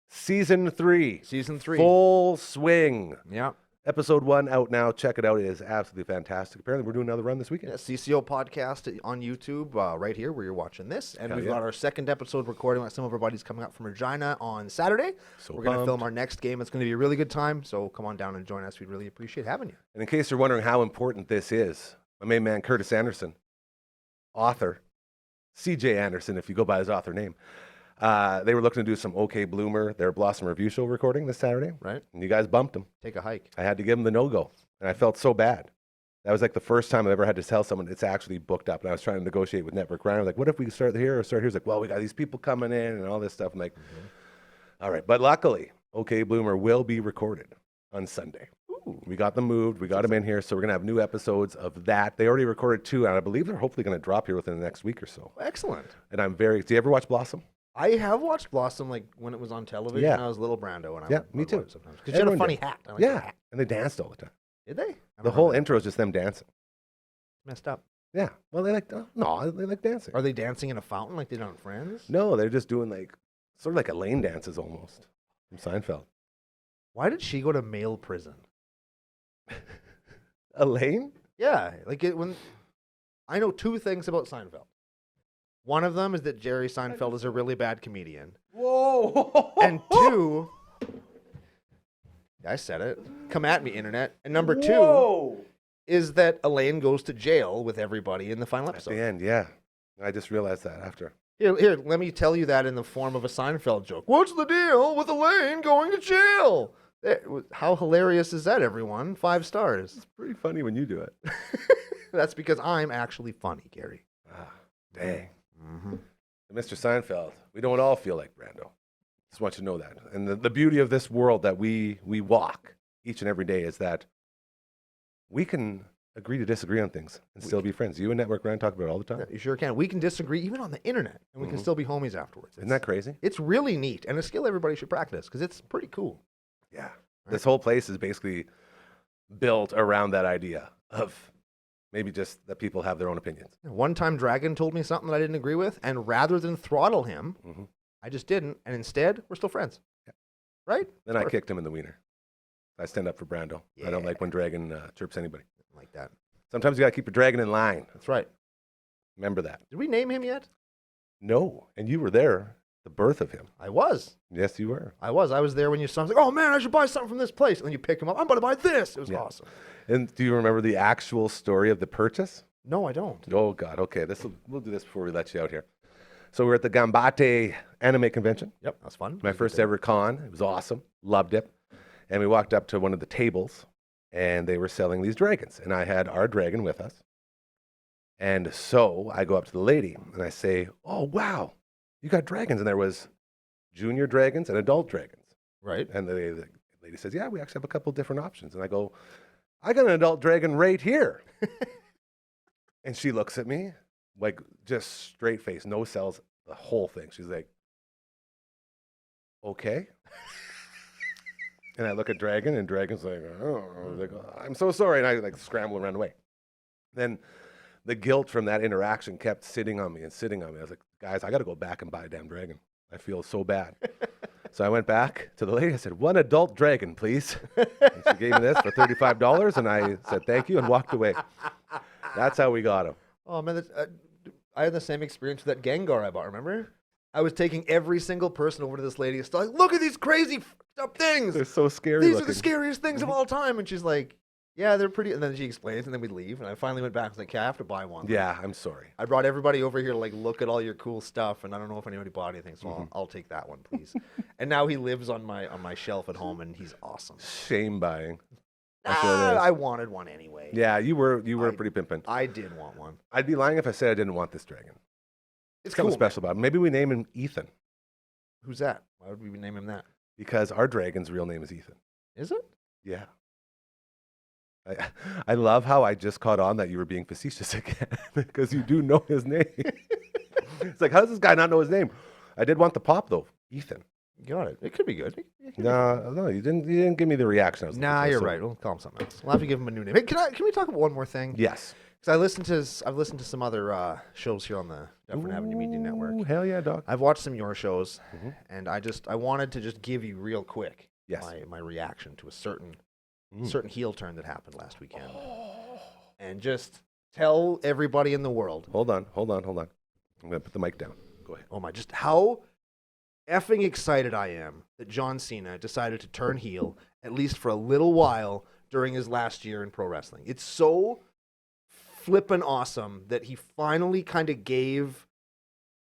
Season 3. season 3. Full swing. Yeah. Episode 1 out now. Check it out. It is absolutely fantastic. Apparently, we're doing another run this weekend. Yeah, CCO podcast on YouTube, right here where you're watching this. And Hell we've yeah. got our second episode recording with some of our buddies coming up from Regina on Saturday. So We're going to pumped. film our next game. It's going to be a really good time. So come on down and join us. We'd really appreciate having you. And in case you're wondering how important this is, my main man, Curtis Anderson, author, CJ Anderson, if you go by his author name, they were looking to do some OK Bloomer, their Blossom Review show recording this Saturday. Right? And you guys bumped them. Take a hike. I had to give them the no-go, and I felt so bad. That was like the first time I've ever had to tell someone it's actually booked up. And I was trying to negotiate with Network Ryan. I was like, what if we start here or start here? He's like, well, we got these people coming in and all this stuff. I'm like, all right. But luckily, OK Bloomer will be recorded on Sunday. We got them moved. We got them in here. So we're going to have new episodes of that. They already recorded 2, and I believe they're hopefully going to drop here within the next week or so. Excellent. And I'm very, do you ever watch Blossom? I have watched Blossom like when it was on television. Yeah. I was little Brando, and I Yeah, would me watch too. it sometimes because she had a Everyone funny did. hat. I like Yeah. the hat. And they danced all the time. Did they? The whole intro is just them dancing. Messed up. Yeah. Well, they like, no, they like dancing. Are they dancing in a fountain like they did on Friends? No, they're just doing like, sort of like Elaine dances almost from Seinfeld. Why did she go to male prison? Elaine? Yeah, like when I know 2 things about Seinfeld. One of them is that Jerry Seinfeld is a really bad comedian, Whoa. and 2, I said it. Come at me, internet. And number 2 is that Elaine goes to jail with everybody in the final At episode. the end, yeah. I just realized that after. Here, let me tell you that in the form of a Seinfeld joke. What's the deal with Elaine going to jail? How hilarious is that, everyone? 5 stars. It's pretty funny when you do it. That's because I'm actually funny, Gary. Dang. Mm-hmm. Mr. Seinfeld, we don't all feel like Brando. Just want you to know that. And the beauty of this world that we walk each and every day is that we can agree to disagree on things and still be friends. You and Network Ryan talk about it all the time. You sure can. We can disagree even on the internet, and we can still be homies afterwards. Isn't that crazy? It's really neat, and a skill everybody should practice because it's pretty cool. Yeah. This whole place is basically built around that idea of maybe just that people have their own opinions. One time, Dragon told me something that I didn't agree with, and rather than throttle him, Mhm. I just didn't, and instead, we're still friends. Yeah. Right? Then I kicked him in the wiener. I stand up for Brando. I don't like when Dragon chirps anybody. Like that. Sometimes you got to keep your dragon in line. That's right. Remember that. Did we name him yet? No. And you were there, the birth of him. I was. Yes, you were. I was there when your son was like, oh man, I should buy something from this place. And then you pick him up. I'm going to buy this. It was awesome. And do you remember the actual story of the purchase? No, I don't. Oh, God. Okay. We'll do this before we let you out here. So we're at the Gambate Anime Convention. Yep, that's fun. My first ever con. It was awesome. Loved it. And we walked up to one of the tables, and they were selling these dragons. And I had our dragon with us. And so I go up to the lady, and I say, oh, wow, you got dragons. And there was junior dragons and adult dragons. Right. And the lady says, yeah, we actually have a couple different options. And I go, I got an adult dragon right here. And she looks at me, like just straight face, no cells, the whole thing. She's like, okay. And I look at Dragon, and Dragon's like, oh, I'm so sorry. And I like scramble and run away. Then the guilt from that interaction kept sitting on me and sitting on me. I was like, guys, I got to go back and buy a damn dragon. I feel so bad. So I went back to the lady. I said, one adult dragon, please. And she gave me this for $35. And I said, thank you, and walked away. That's how we got him. Oh, man, I had the same experience with that Gengar I bought, remember? I was taking every single person over to this lady. It's like, look at these crazy up things. They're so scary These looking. are the scariest things of all time. And she's like, Yeah, they're pretty. And then she explains, and then we leave. And I finally went back. I was like, okay, I have to buy one. Yeah, I'm sorry. I brought everybody over here to like look at all your cool stuff, and I don't know if anybody bought anything, so I'll take that one, please. And now he lives on my shelf at home, and he's awesome. Shame buying. That's what it is. I wanted one anyway. Yeah, you were pretty pimping. I did want one. I'd be lying if I said I didn't want this dragon. It's Something cool. special about him. Maybe we name him Ethan Who's that? Why would we name him that? because our dragon's real name is Ethan. Is it? Yeah. I love how I just caught on that you were being facetious again because you do know his name. It's like, how does this guy not know his name? I did want the pop though, Ethan. Got it. It could be good. No, you didn't give me the reaction I was looking Nah, for, you're so- right. We'll call him something else. We'll have to give him a new name. Hey, can we talk about one more thing? Yes. Because I've listened to some other shows here on the Dufferin Avenue Media Network. Ooh, hell yeah, dog. I've watched some of your shows, Mhm. and I wanted to just give you real quick Yes. my reaction to a certain heel turn that happened last weekend, and just tell everybody in the world. Hold on. I'm gonna put the mic down. Go ahead. Oh my, just how effing excited I am that John Cena decided to turn heel, at least for a little while, during his last year in pro wrestling. It's so flippin' awesome that he finally kind of gave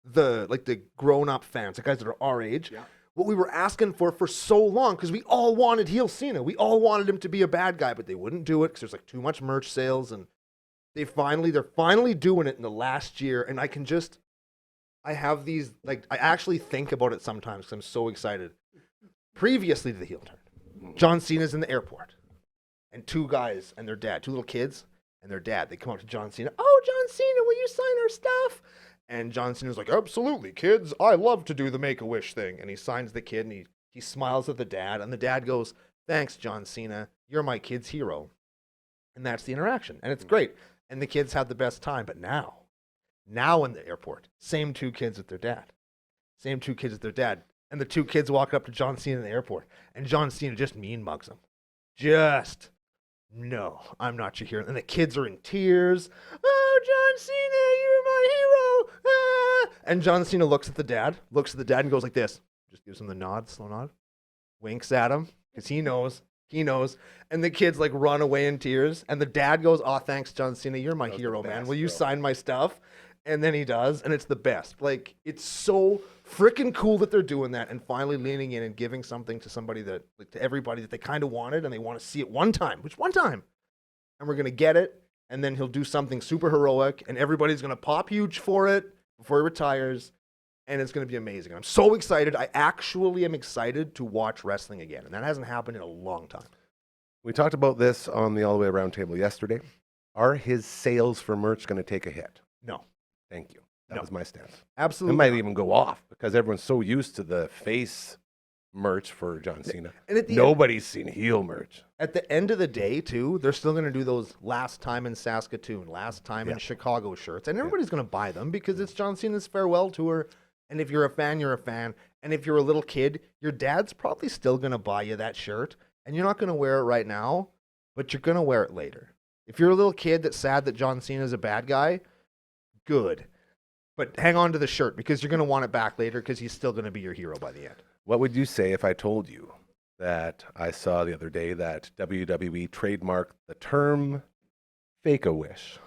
the grown-up fans, the guys that are our age, what we were asking for so long, because we all wanted heel Cena. We all wanted him to be a bad guy, but they wouldn't do it because there's like too much merch sales, and they're finally doing it in the last year, and I have these, like, I actually think about it sometimes because I'm so excited. Previously to the heel turn, John Cena's in the airport, and two guys and their dad, two little kids and their dad, they come up to John Cena. Oh, John Cena, will you sign our stuff? And John Cena's like, absolutely, kids. I love to do the Make-A-Wish thing. And he signs the kid, and he smiles at the dad, and the dad goes, thanks, John Cena. You're my kid's hero. And that's the interaction, and it's great. And the kids have the best time, but now in the airport, same two kids with their dad. And the two kids walk up to John Cena in the airport, and John Cena just mean mugs them. No, I'm not your hero. And the kids are in tears. Oh, John Cena, you're my hero. Ah. And John Cena looks at the dad and goes like this. Just gives him the nod, slow nod. Winks at him because he knows. And the kids like run away in tears. And the dad goes, oh, thanks, John Cena. You're my hero, man. Will you sign my stuff? And then he does, and it's the best. Like, it's so freaking cool that they're doing that and finally leaning in and giving something to somebody that, like, to everybody that they kind of wanted and they want to see it one time. And we're going to get it, and then he'll do something super heroic, and everybody's going to pop huge for it before he retires, and it's going to be amazing. I'm so excited. I actually am excited to watch wrestling again, and that hasn't happened in a long time. We talked about this on the All the Way Around table yesterday. Are his sales for merch going to take a hit? No. Thank you. That No. was my stance. Absolutely. It might not. even go off because everyone's so used to the face merch for John Cena. And at the Nobody's seen heel merch. At the end of the day, too, they're still going to do those last time in Saskatoon, last time in Yeah. Chicago shirts. And everybody's going to buy them because it's John Cena's farewell tour. And if you're a fan, you're a fan. And if you're a little kid, your dad's probably still going to buy you that shirt. And you're not going to wear it right now, but you're going to wear it later. If you're a little kid that's sad that John Cena's a bad guy, good. But hang on to the shirt because you're going to want it back later because he's still going to be your hero by the end. What would you say if I told you that I saw the other day that WWE trademarked the term Fake-A-Wish?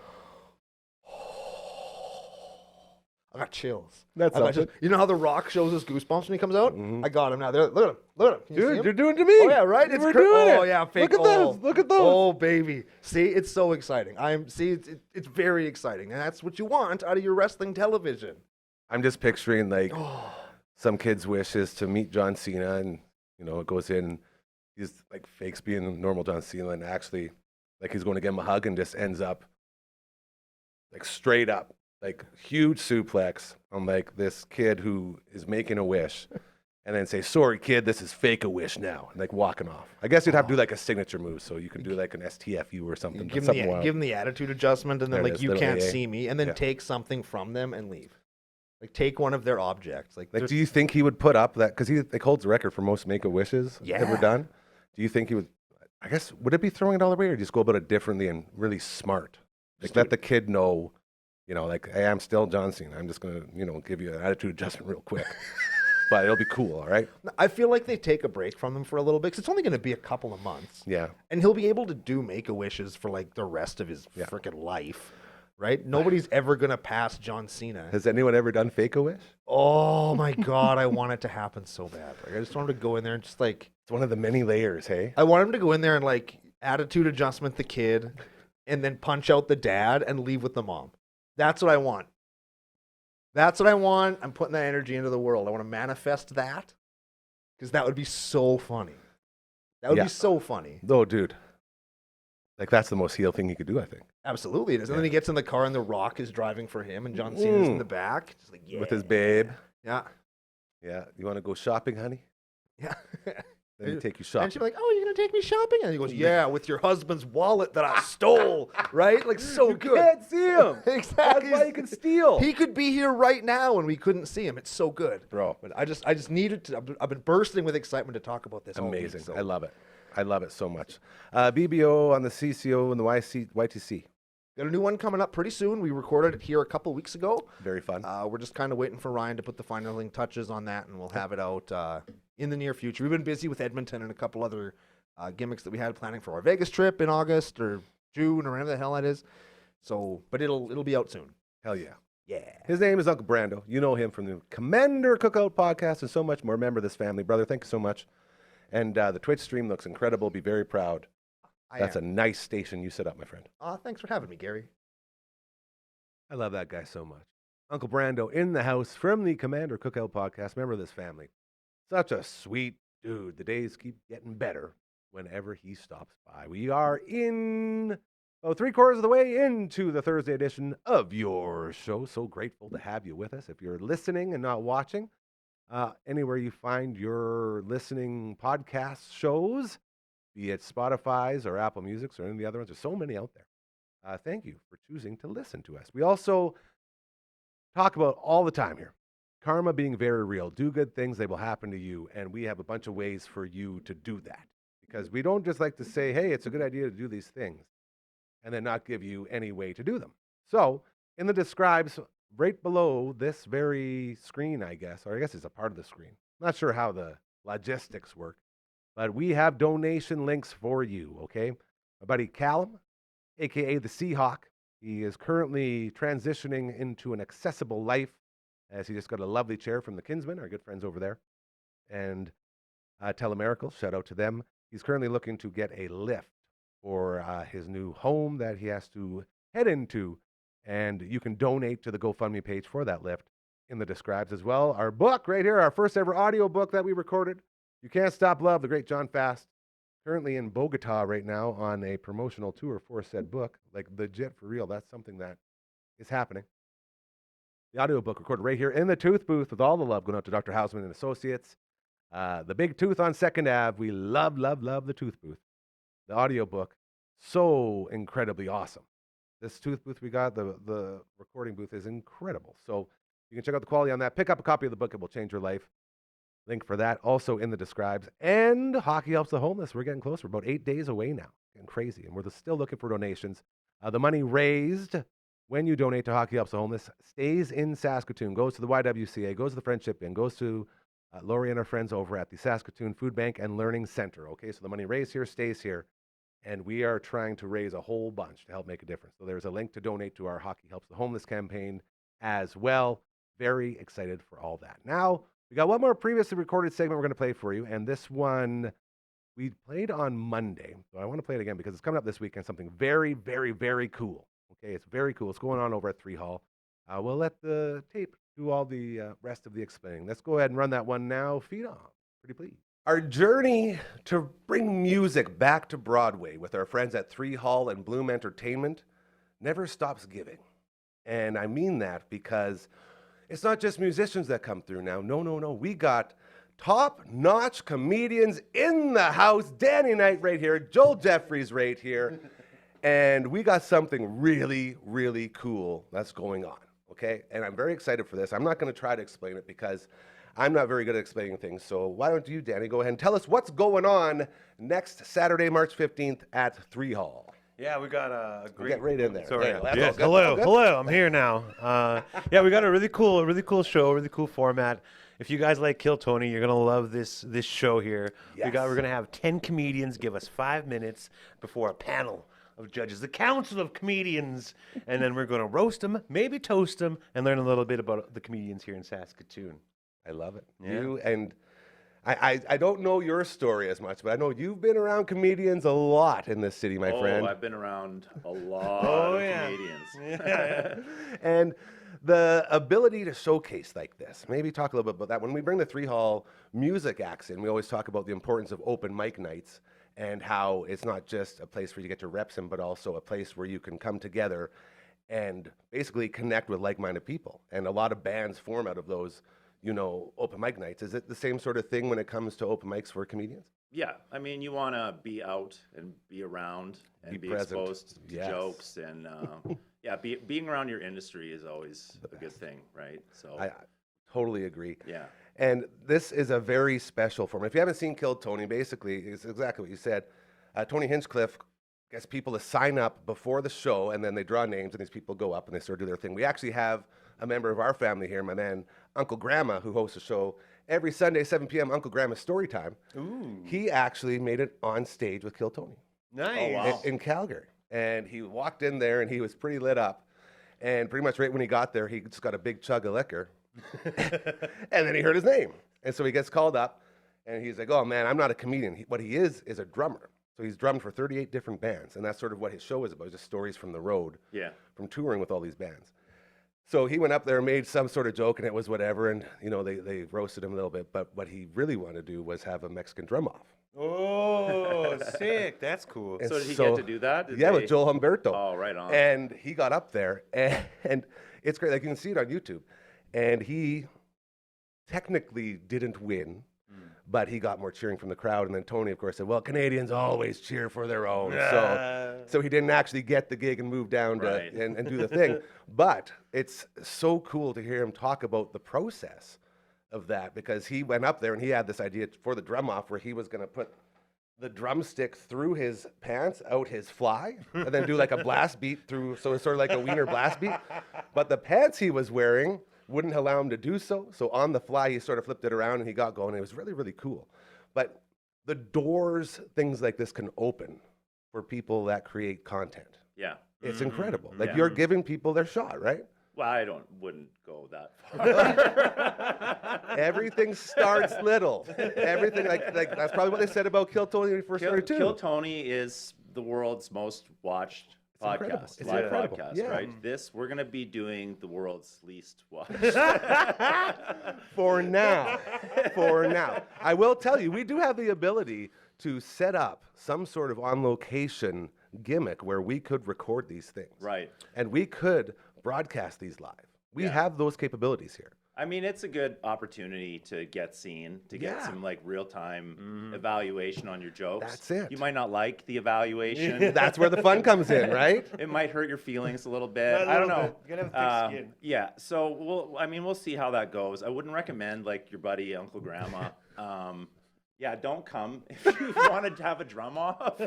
I got chills. That's I got something. chills. You know how The Rock shows his goosebumps when he comes out? Mhm. I got him now. There, look at him. Look at him. Can you see Dude, him? you're doing it to me. Oh yeah, right. We're cra- doing it. Oh yeah, fake. Look at those. Look at those. Oh baby, see, it's so exciting. It's very exciting, and that's what you want out of your wrestling television. I'm just picturing like some kid's wish is to meet John Cena, and it goes in. He's like fakes being normal John Cena, and actually, like he's going to give him a hug, and just ends up like straight up, like huge suplex on like this kid who is making a wish, and then say, "Sorry, kid, this is Fake-A-Wish now," and like walking off. I guess you'd have to do like a signature move, so you could do like an STFU or something. Give something them wild. the attitude adjustment, and then There it like is, you little can't AA. see me, and then Yeah. take something from them and leave. Like take one of their objects. Like Like, there's- do you think he would put up that? Because he like holds the record for most Make-A-Wishes ever Yeah. done. Do you think he would? I guess would it be throwing it all away, or just go about it differently and really smart? Like let the kid know, like, hey, I'm still John Cena. I'm just gonna, give you an attitude adjustment real quick. but it'll be cool, all right? I feel like they take a break from them for a little bit, 'cause it's only going to be a couple of months. Yeah. And he'll be able to do Make-A-Wishes for like the rest of his freaking life, right? Nobody's ever going to pass John Cena. Has anyone ever done Fake-A-Wish? Oh my God, I want it to happen so bad. Like, I just want him to go in there and just like, It's one of the many layers, hey? I want him to go in there and like attitude adjustment the kid and then punch out the dad and leave with the mom. That's what I want. That's what I want. I'm putting that energy into the world. I want to manifest that because that would be so funny. That would Yeah. be so funny. Oh, dude. Like, that's the most heel thing he could do, I think. Absolutely it is. And then he gets in the car and The Rock is driving for him and John Cena's in the back. Just like, yeah. With his babe. Yeah. Yeah. You want to go shopping, honey? Yeah. Let me take you And shopping. she's like, "Oh, you're gonna take me shopping?" And he goes, "Yeah, with your husband's wallet that I stole." Right? Like, so You good. can't see him. Exactly. That's why you can steal. He could be here right now and we couldn't see him. It's so good, Bro. But I just needed to. I've been bursting with excitement to talk about this. all week, Amazing. so. I love it. I love it so much. BBO on the CCO and the YTC. Got a new one coming up pretty soon. We recorded it here a couple weeks ago. Very fun. We're just kind of waiting for Ryan to put the finishing touches on that, and we'll have it out in the near future. We've been busy with Edmonton and a couple other gimmicks that we had planning for our Vegas trip in August or June or whenever the hell that is. So, but it'll be out soon. Hell yeah. Yeah. His name is Uncle Brando. You know him from the Commander Cookout podcast and so much more. Remember this family, brother. Thank you so much. And the Twitch stream looks incredible. Be very proud. That's a nice station you set up, my friend. Thanks for having me, Gary. I love that guy so much. Uncle Brando in the house from the Commander Cookout podcast. Remember this family. Such a sweet dude. The days keep getting better whenever he stops by. We are in 3/4 of the way into the Thursday edition of your show. So grateful to have you with us. If you're listening and not watching, anywhere you find your listening podcast shows, be it Spotify's or Apple Music's or any of the other ones, there's so many out there. Thank you for choosing to listen to us. We also talk about all the time here, karma being very real. Do good things, they will happen to you. And we have a bunch of ways for you to do that. Because we don't just like to say, hey, it's a good idea to do these things, and then not give you any way to do them. So in the describes, right below this very screen, I guess, or I guess it's a part of the screen. Not sure how the logistics work, but we have donation links for you, okay? My buddy Callum, a.k.a. the Seahawk, he is currently transitioning into an accessible life as he just got a lovely chair from the Kinsmen, our good friends over there. And Telemiracle, shout out to them. He's currently looking to get a lift for his new home that he has to head into. And you can donate to the GoFundMe page for that lift in the describes as well. Our book right here, our first ever audio book that we recorded, You Can't Stop Love, the great John Fast. Currently in Bogota right now on a promotional tour for said book. Like legit for real. That's something that is happening. The audiobook recorded right here in the Tooth Booth with all the love going out to Dr. Hausman and Associates. The Big Tooth on 2nd Ave. We love, love, love the Tooth Booth. The audiobook, so incredibly awesome. This Tooth Booth we got, the recording booth is incredible. So you can check out the quality on that. Pick up a copy of the book. It will change your life. Link for that also in the describes. And Hockey Helps the Homeless. We're getting closer. We're about 8 days away now. Getting crazy. And we're still looking for donations. The money raised when you donate to Hockey Helps the Homeless stays in Saskatoon, goes to the YWCA, goes to the Friendship Inn, goes to Lori and our friends over at the Saskatoon Food Bank and Learning Center. Okay, so the money raised here stays here. And we are trying to raise a whole bunch to help make a difference. So there's a link to donate to our Hockey Helps the Homeless campaign as well. Very excited for all that. Now, we got one more previously recorded segment we're going to play for you, and this one we played on Monday. So I want to play it again because it's coming up this weekend, something very, very, very cool. Okay, it's very cool. It's going on over at 3 Hall. We'll let the tape do all the rest of the explaining. Let's go ahead and run that one now. Feed on. Pretty please. Our journey to bring music back to Broadway with our friends at 3 Hall and Bloom Entertainment never stops giving. And I mean that because it's not just musicians that come through now. No. We got top-notch comedians in the house. Danny Knight right here. Joel Jefferies right here. And we got something really, really cool that's going on, okay? And I'm very excited for this. I'm not going to try to explain it because I'm not very good at explaining things. So why don't you, Danny, go ahead and tell us what's going on next Saturday, March 15th at 3 Hall. Yeah, we got a great. Get right in there. Sorry. There, that's Yes. all good, all good. Hello. I'm here now. Yeah, we got a really cool show, really cool format. If you guys like Kill Tony, you're gonna love this show here. Yes. We're gonna have 10 comedians give us 5 minutes before a panel of judges, the council of comedians, and then we're gonna roast them, maybe toast them, and learn a little bit about the comedians here in Saskatoon. I love it. Yeah. You and I don't know your story as much, but I know you've been around comedians a lot in this city, my friend. I've been around a lot of comedians. Yeah. And the ability to showcase like this, maybe talk a little bit about that. When we bring the 3 Hall music acts in, we always talk about the importance of open mic nights and how it's not just a place where you get to reps in, but also a place where you can come together and basically connect with like-minded people. And a lot of bands form out of those, open mic nights. Is it the same sort of thing when it comes to open mics for comedians? Yeah, I mean, you want to be out and be around and be present. exposed to Yes. jokes. And being around your industry is always a good thing, right? So, I totally agree. yeah. And this is a very special form. If you haven't seen Kill Tony, basically, it's exactly what you said. Tony Hinchcliffe gets people to sign up before the show, and then they draw names, and these people go up and they sort of do their thing. We actually have a member of our family here, my man, Uncle Grandma, who hosts a show every Sunday, 7 p.m., Uncle Grandma's Story Time. Ooh. He actually made it on stage with Kill Tony Nice. Oh, wow. in Calgary. And he walked in there, and he was pretty lit up. And pretty much right when he got there, he just got a big chug of liquor. And then he heard his name. And so he gets called up, and he's like, oh, man, I'm not a comedian. What he is a drummer. So he's drummed for 38 different bands, and that's sort of what his show is about, just stories from the road, Yeah. from touring with all these bands. So he went up there and made some sort of joke, and it was whatever, and, they roasted him a little bit. But what he really wanted to do was have a Mexican drum-off. Oh, sick. That's cool. And So did he so- get to do that? Did Yeah, they- with Joel Humberto. Oh, right on. And he got up there, and it's great. Like, you can see it on YouTube. And he technically didn't win, but he got more cheering from the crowd. And then Tony, of course, said, well, Canadians always cheer for their own. So he didn't actually get the gig and move down to, Right. and do the thing. But it's so cool to hear him talk about the process of that, because he went up there and he had this idea for the drum off where he was going to put the drumstick through his pants, out his fly, and then do like a blast beat through, so it's sort of like a wiener blast beat. But the pants he was wearing wouldn't allow him to do so. So on the fly, he sort of flipped it around and he got going. It was really, really cool. But the doors things like this can open for people that create content. Yeah. It's incredible. Like, Yeah. you're giving people their shot, right? Well, I wouldn't go that far. Everything starts little. Everything like that's probably what they said about Kill Tony when he first started too. Kill Tony is the world's most watched incredible. podcast, It's live incredible. podcast, Yeah. right? We're going to be doing the world's least watched. For now. For now. I will tell you, we do have the ability to set up some sort of on location gimmick where we could record these things. Right. And we could broadcast these live. We Yeah. have those capabilities here. I mean, it's a good opportunity to get seen, to get Yeah. some like real-time evaluation on your jokes. That's it. You might not like the evaluation. That's where the fun comes in, right? It might hurt your feelings a little bit. A I don't little know. bit. You gotta have thick skin. Yeah. So we'll see how that goes. I wouldn't recommend like your buddy Uncle Grandma. Yeah, don't come if you wanted to have a drum off.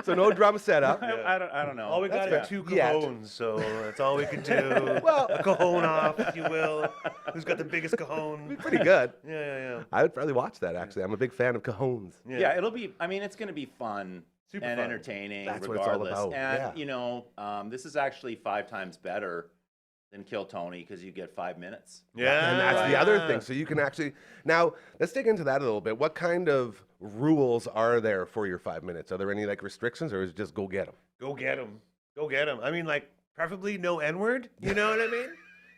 So no drum setup. I don't know. All we got fair. is 2 Yet. cajones, so that's all we could do. Well- a cajon off, if you will. Who's got the biggest cajon? Pretty good. Yeah. I would probably watch that, actually. I'm a big fan of cajones. Yeah, it'll be. I mean, it's going to be fun Super and fun. entertaining. That's what it's all regardless. about, And yeah. this is actually 5 times better than Kill Tony because you get 5 minutes. Yeah. And that's the other thing. So you can actually, now let's dig into that a little bit. What kind of rules are there for your 5 minutes? Are there any like restrictions, or is it just go get them? Go get them. Go get them. I mean, like, preferably no N-word. You know what I mean?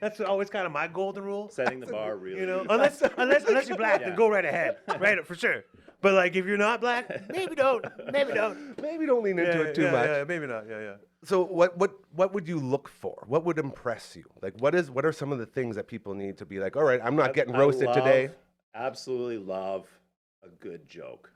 That's always kind of my golden rule. Setting the bar really. You know, unless you're black, then Yeah. go right ahead. Right, for sure. But like, if you're not black, maybe don't. Maybe don't. Maybe don't lean into it too much. Yeah, maybe not. Yeah. So what would you look for? What would impress you? Like what are some of the things that people need to be like, all right, I'm not getting roasted today. Absolutely love a good joke.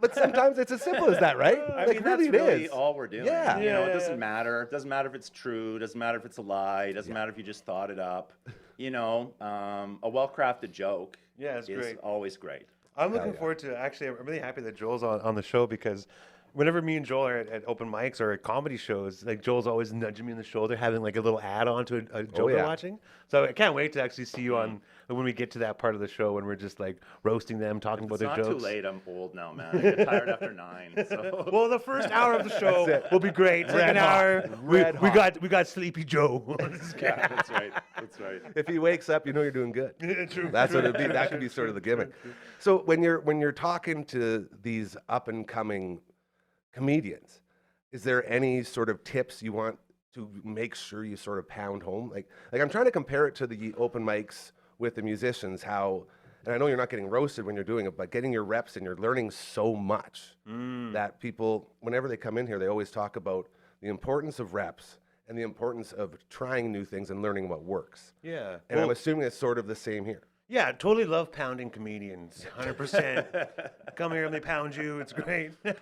But sometimes it's as simple as that, right? I Like, mean, really that's it really is. all we're doing. Yeah. You know, Yeah, it doesn't yeah. matter. It doesn't matter if it's true. It doesn't matter if it's a lie. It doesn't matter if you just thought it up. You know, a well-crafted joke Yeah, it's is great. always great. I'm looking forward to actually. I'm really happy that Joel's on the show because whenever me and Joel are at open mics or at comedy shows, like Joel's always nudging me in the shoulder, having like a little add-on to a joke we're watching. So I can't wait to actually see you on when we get to that part of the show when we're just like roasting them, talking about their jokes. It's not too late. I'm old now, man. I get tired after 9. So. Well, the first hour of the show will be great. Second hour, we got Sleepy Joe. Yeah, that's right. That's right. If he wakes up, you know you're doing good. True. That's what it'd be. That could be sort of the gimmick. So when you're talking to these up and coming comedians, is there any sort of tips you want to make sure you sort of pound home? Like I'm trying to compare it to the open mics with the musicians, how, and I know you're not getting roasted when you're doing it, but getting your reps and you're learning so much that people, whenever they come in here, they always talk about the importance of reps and the importance of trying new things and learning what works. Yeah. And I'm assuming it's sort of the same here. Yeah, totally love pounding comedians. 100%. Come here and they pound you. It's great. You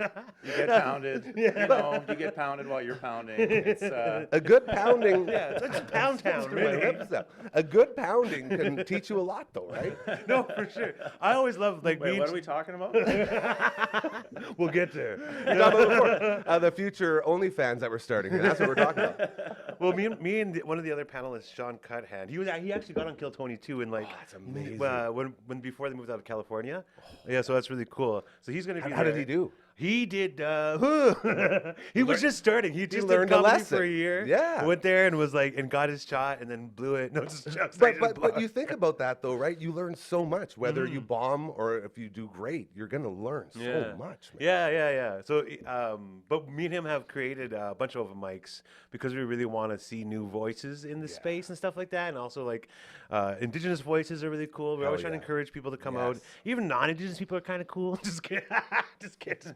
get pounded. You know, you get pounded while you're pounding. It's A good pounding. Yeah, it's Pound Town, My really. lips up. A good pounding can teach you a lot, though, right? No, for sure. I always love like Wait, me. what are we talking about? We'll get there. The future OnlyFans that we're starting. That's what we're talking about. Well, me and one of the other panelists, Sean Cuthand, he actually got on Kill 22 in like That's amazing. when before they moved out of California. Yeah, so that's really cool. So he's going to be. How did there. he do? He did. He was just starting. He just learned did a comedy lesson. for a year. Yeah. Went there and was like, and got his shot, and then blew it. No, just But you think about that though, right? You learn so much, whether you bomb or if you do great, you're gonna learn so much. Man. Yeah. So, but me and him have created a bunch of open mics because we really want to see new voices in the space and stuff like that, and also like Indigenous voices are really cool. We're always trying to encourage people to come out. Even non-Indigenous people are kind of cool. Just kidding. Just kidding.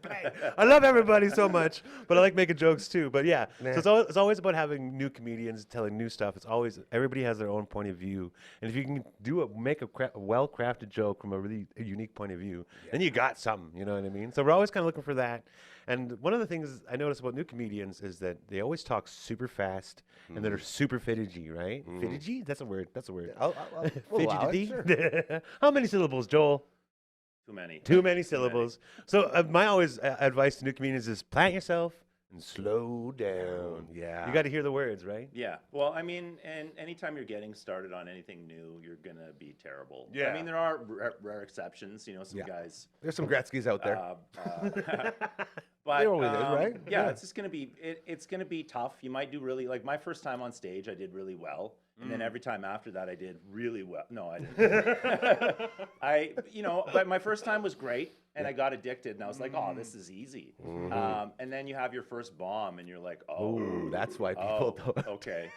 I love everybody so much, but I like making jokes too. But yeah, so it's always about having new comedians telling new stuff. It's always everybody has their own point of view, and if you can make a well-crafted joke from a really unique point of view, then you got something. You know what I mean? So we're always kind of looking for that. And one of the things I notice about new comedians is that they always talk super fast and they're super fidgety, right? Fidgety? That's a word. We'll allow it, Fidgety. How many syllables, Joel? Too many. Too many syllables. So my always advice to new comedians is plant yourself and slow down. Yeah. You got to hear the words, right? Yeah. Well, I mean, and anytime you're getting started on anything new, you're gonna be terrible. Yeah. I mean, there are rare exceptions. You know, some guys. There's some Gretzky's out there. But There always is, right? Yeah, it's just gonna be it's gonna be tough. You might do really like my first time on stage, I did really well, and then every time after that, I did really well. No, I didn't. But my first time was great, and I got addicted, and I was like, oh, this is easy. And then you have your first bomb, and you're like, Ooh, that's why people don't. okay.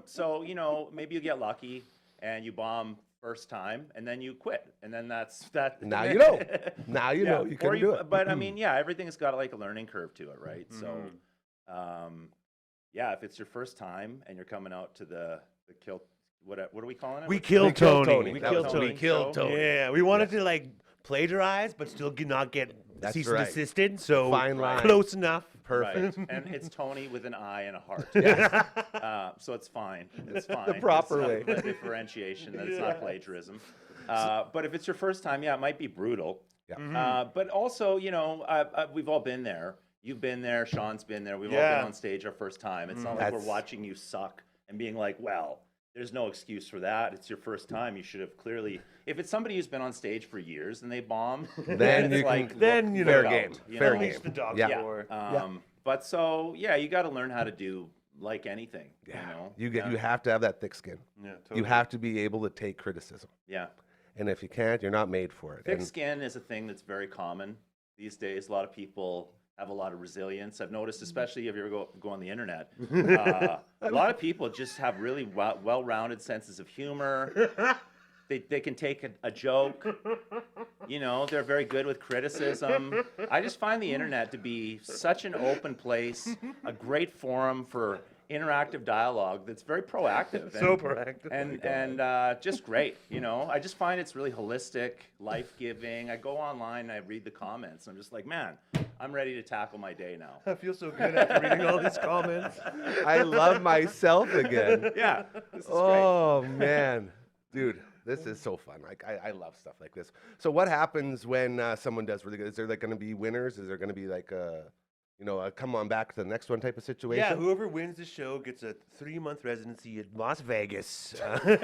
So maybe you get lucky, and you bomb first time, and then you quit, and then that's that. Now you know. Now you know you can do it. But I mean, yeah, everything's got like a learning curve to it, right? So, yeah, if it's your first time and you're coming out to the kill, what are we calling it? We killed Tony. We killed Tony. We killed Tony. Yeah, we wanted to like plagiarize, but still not get That's cease right. and desisted. So Fine line. close enough. Perfect. Right. And it's Tony with an I and a heart. So it's fine. It's fine. The proper It's way. a differentiation that it's not plagiarism. But if it's your first time, yeah, it might be brutal. Yeah. But also, we've all been there. You've been there. Sean's been there. We've all been on stage our first time. It's not like we're watching you suck and being like, well, there's no excuse for that. It's your first time. You should have clearly. If it's somebody who's been on stage for years and they bomb, Then it's you like, can. then you fair know, game. you Fair know. game. the dog Yeah. floor. But so yeah, you got to learn how to do like anything. Yeah. You You have to have that thick skin. Yeah, You have to be able to take criticism. Yeah. And if you can't, you're not made for it. Thick And skin is a thing that's very common these days. A lot of people have a lot of resilience. I've noticed, especially if you ever go on the internet, a lot of people just have really well-rounded senses of humor. They can take a joke. They're very good with criticism. I just find the internet to be such an open place, a great forum for interactive dialogue that's very proactive. So proactive. And just great. I just find it's really holistic, life-giving. I go online and I read the comments. I'm just like, man, I'm ready to tackle my day now. I feel so good after reading all these comments. I love myself again. Yeah, this is great. Oh man, dude, This is so fun. Like I love stuff like this. So what happens when someone does really good? Is there like going to be winners? Is there going to be like a come on back to the next one type of situation? Yeah, whoever wins the show gets a 3-month residency in Las Vegas. 3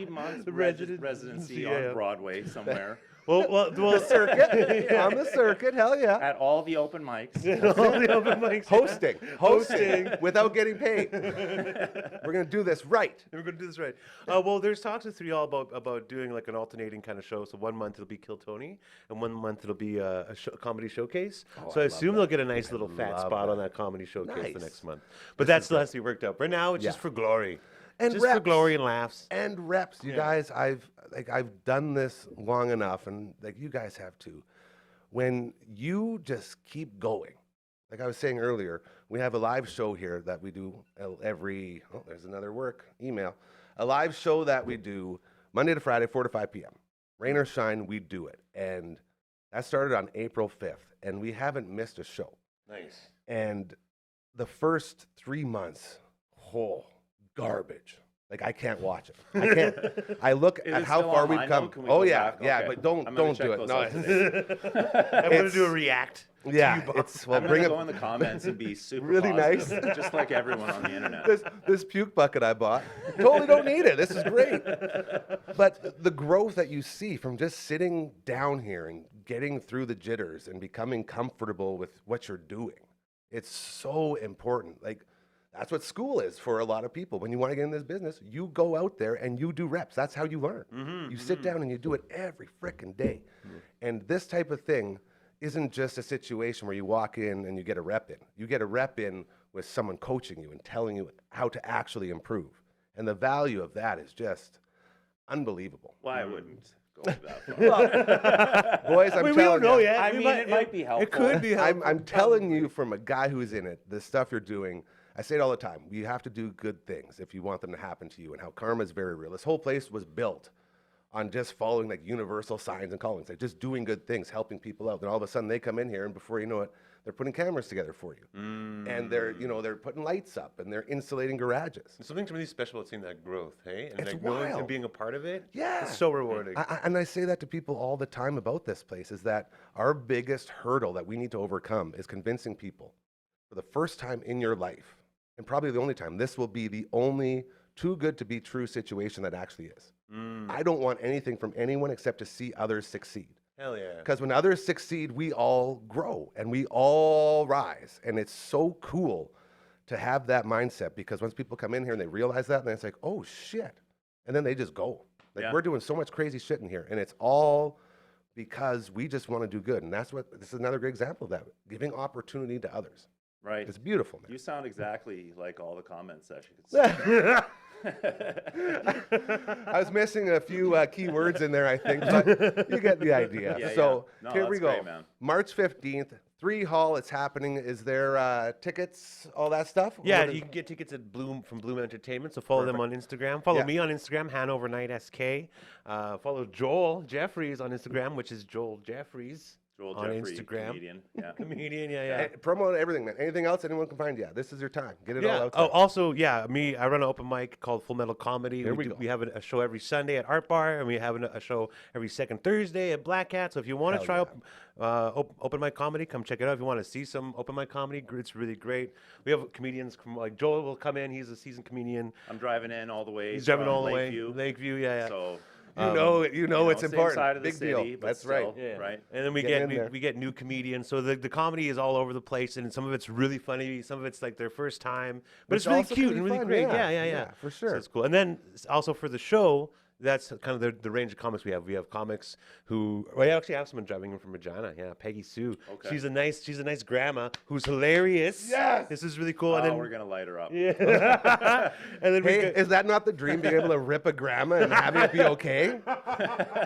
months Residency, residency yeah. on Broadway somewhere. well, circuit on the circuit. Hell yeah. At all the open mics. all the open mics. Hosting without getting paid. We're gonna do this right. We're going to do this right. Well, there's talks with 3 all about doing like an alternating kind of show. So 1 month it'll be Kill Tony, and 1 month it'll be a comedy showcase. So I assume they'll get a nice little fat spot on that comedy showcase the next month. But that still has to be worked out. Right now, it's just for glory. And just for reps. glory and laughs. And reps, you guys. I've done this long enough, and like you guys have too. When you just keep going, like I was saying earlier, we have a live show here that we do every. Oh, there's another email. A live show that we do Monday to Friday, 4 to 5 p.m. Rain or shine, we do it, and that started on April 5th, and we haven't missed a show. Nice. And the first 3 months, garbage. Like I can't watch it. I can't. I look Is at it how still far online, we've though? come. Can we Oh go yeah, back? yeah. Okay. But don't I'm gonna do check it. those No, out today. I'm going to do a react. yeah. Bob. It's I'm bring gonna it. go in the comments and be super Really nice. positive, just like everyone on the internet. This puke bucket I bought. Totally don't need it. This is great. But the growth that you see from just sitting down here and getting through the jitters and becoming comfortable with what you're doing, it's so important. Like that's what school is for a lot of people. When you want to get in this business, you go out there and you do reps. That's how you learn. You sit down and you do it every frickin' day. And this type of thing isn't just a situation where you walk in and you get a rep in. You get a rep in with someone coaching you and telling you how to actually improve. And the value of that is just unbelievable. Well, I wouldn't go that far. Boys, I'm We telling don't know you. yet. I mean, it might be helpful. It could be helpful. I'm telling you from a guy who's in it, the stuff you're doing, I say it all the time. You have to do good things if you want them to happen to you, and how karma is very real. This whole place was built on just following like universal signs and callings, like just doing good things, helping people out. Then all of a sudden they come in here, and before you know it, they're putting cameras together for you, and they're putting lights up, and they're insulating garages. There's something really special about seeing that growth, hey? And It's like knowing wild. and being a part of it. Yeah. It's so rewarding. And I say that to people all the time about this place, is that our biggest hurdle that we need to overcome is convincing people for the first time in your life, and probably the only time, this will be the only too good to be true situation that actually is. I don't want anything from anyone except to see others succeed. Hell yeah. Because when others succeed, we all grow and we all rise. And it's so cool to have that mindset, because once people come in here and they realize that, and it's like, oh shit. And then they just go. Like Yeah. we're doing so much crazy shit in here. And it's all because we just want to do good. And this is another great example of that. Giving opportunity to others. Right. It's beautiful, man. You sound exactly like all the comment sections. I was missing a few key words in there, I think, but you get the idea. Yeah, so yeah. No, here we that's go. great, man. March 15th, 3 Hall, it's happening. Is there tickets, all that stuff? Yeah, Or you can get tickets at Bloom Entertainment. So follow them on Instagram. Follow Yeah. me on Instagram, Hanover Night SK. Follow Joel Jefferies on Instagram, which is Joel Jeffries Joel on Jeffrey, Instagram. comedian. Yeah. Comedian, yeah. promote everything, man. Anything else anyone can find? Yeah, this is your time. Get it all Yeah. out Oh, there. also, yeah, I run an open mic called Full Metal Comedy. There we do- go. We have a show every Sunday at Art Bar, and we have a show every second Thursday at Black Cat. So if you want to try open mic comedy, come check it out. If you want to see some open mic comedy, it's really great. We have comedians like Joel will come in. He's a seasoned comedian. I'm driving in all the way. He's driving from all the way. Lakeview. Lakeview, yeah. So You know it's same important. side of the Big city, deal. but That's still, right. right? And then we Get in there. we get new comedians. So the comedy is all over the place, and some of it's really funny. Some of it's like their first time, but Which it's really also cute can and be really fun, great. yeah. Yeah, Yeah, for sure. So it's cool. And then also for the show, that's kind of the range of comics we have. We have comics who I actually have someone driving in from Regina. Yeah, Peggy Sue. Okay. She's a nice grandma who's hilarious. Yes! This is really cool. Oh, And then we're gonna light her up. yeah. And then we Hey, get, is that not the dream, being able to rip a grandma and have it be okay?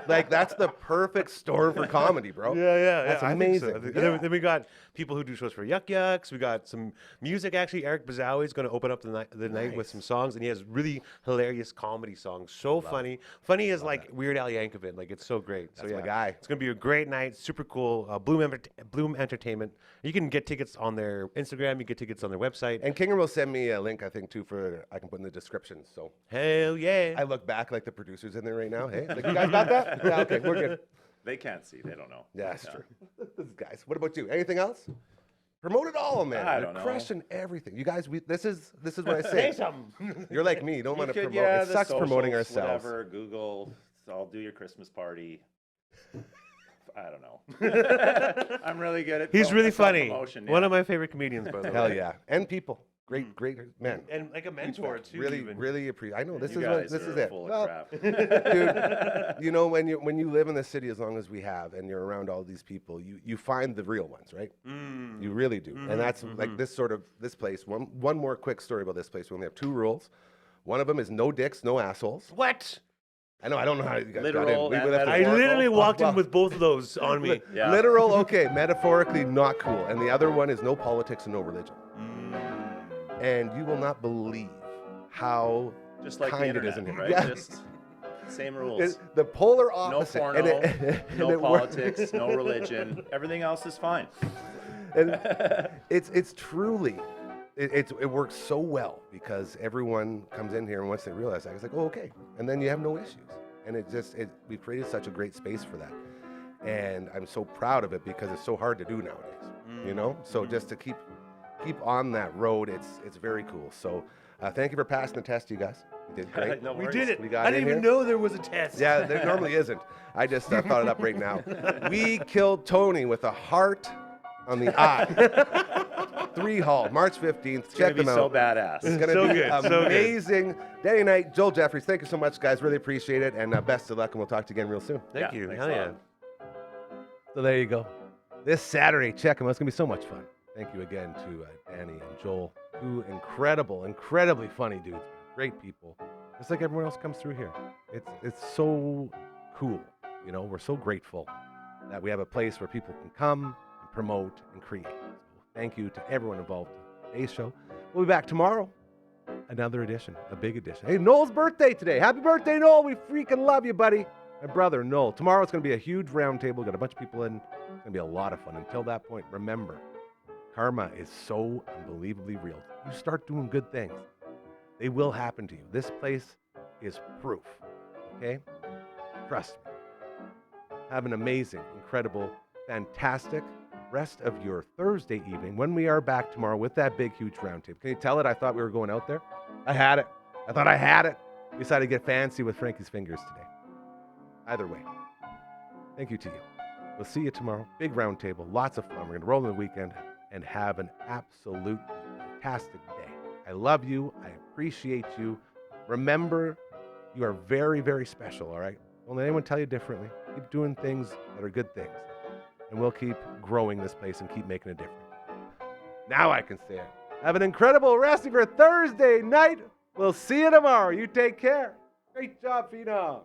Like, that's the perfect storm for comedy, bro. Yeah, That's I think so. amazing. And then we got people who do shows for Yuck Yucks. We got some music. Actually, Eric Bazawi is going to open up the night with some songs, and he has really hilarious comedy songs. So funny. Funny as like Weird Al Yankovic. Like, it's so great. That's so my guy. It's going to be a great night. Super cool. Bloom Entertainment. You can get tickets on their Instagram. You get tickets on their website. And Kinger will send me a link, I think, too, for I can put in the description. So Hell yeah. I look back like the producers in there right now. Hey, like, you guys got that? Yeah, okay, we're good. They can't see. They don't know. Yeah, that's true. Guys, what about you? Anything else? Promote it all, man. I You're don't know. crushing everything. You guys, this is what I Say say. something. You're like me. You don't You want to could, promote. yeah, It the sucks promoting socials, ourselves. Whatever, Google. I'll do your Christmas party. I don't know. I'm really good at. He's really funny. self-promotion, One yeah. of my favorite comedians, by the way. Hell yeah. And people. Great, man. And like a mentor too. Really, even. really appreciate. I know this You is what guys this are is it. full of Well, crap. dude, you know, when you live in the city as long as we have, and you're around all these people, you find the real ones, right? You really do. And that's like this place. One more quick story about this place. We only have 2 rules. One of them is no dicks, no assholes. What? I know. I don't know how you guys Literal got in. and would have to- I Metaphorical? literally walked well- in with both of those on me. Yeah. Literal, okay. Metaphorically, not cool. And the other one is no politics and no religion. And you will not believe how Just like the kind it is internet, in here. right? Yeah. Just same rules. It's the polar No opposite. porno, and no it wor- politics, no religion. Everything else is fine. and it's truly it works so well because everyone comes in here and once they realize that, it's like, oh, okay, and then you have no issues, and we've created such a great space for that, and I'm so proud of it because it's so hard to do nowadays, you know. So just to keep on that road, it's very cool. So thank you for passing the test, you guys. You did great. No We worries. did it. We got I didn't in even here. know there was a test. Yeah, there normally isn't. I just thought it up right now. We killed Tony with a heart on the eye. 3 Hall, March 15th. It's Check gonna be them so out. badass. It's going So to be good, so good. amazing. Danny Knight, Joel Jefferies, thank you so much, guys. Really appreciate it. And best of luck, and we'll talk to you again real soon. Thank Yeah, you. thanks Hell a yeah. lot. So there you go. This Saturday, check them out. It's going to be so much fun. Thank you again to Danny and Joel. 2 incredibly funny dudes. Great people. Just like everyone else comes through here. It's so cool. You know, we're so grateful that we have a place where people can come and promote and create. So thank you to everyone involved in today's show. We'll be back tomorrow. Another edition, a big edition. Hey, Noel's birthday today. Happy birthday, Noel. We freaking love you, buddy. My brother, Noel. Tomorrow it's going to be a huge round table. Got a bunch of people in. It's going to be a lot of fun. Until that point, remember, karma is so unbelievably real. You start doing good things, they will happen to you. This place is proof, okay? Trust me. Have an amazing, incredible, fantastic rest of your Thursday evening when we are back tomorrow with that big, huge round table. Can you tell it? I thought we were going out there. I had it. I thought I had it. Decided to get fancy with Frankie's fingers today. Either way, thank you to you. We'll see you tomorrow. Big round table, lots of fun. We're going to roll in the weekend and have an absolute fantastic day. I love you. I appreciate you. Remember, you are very, very special, all right? Don't let anyone tell you differently. Keep doing things that are good things. And we'll keep growing this place and keep making a difference. Now I can say it. Have an incredible rest of your Thursday night. We'll see you tomorrow. You take care. Great job, Phenom.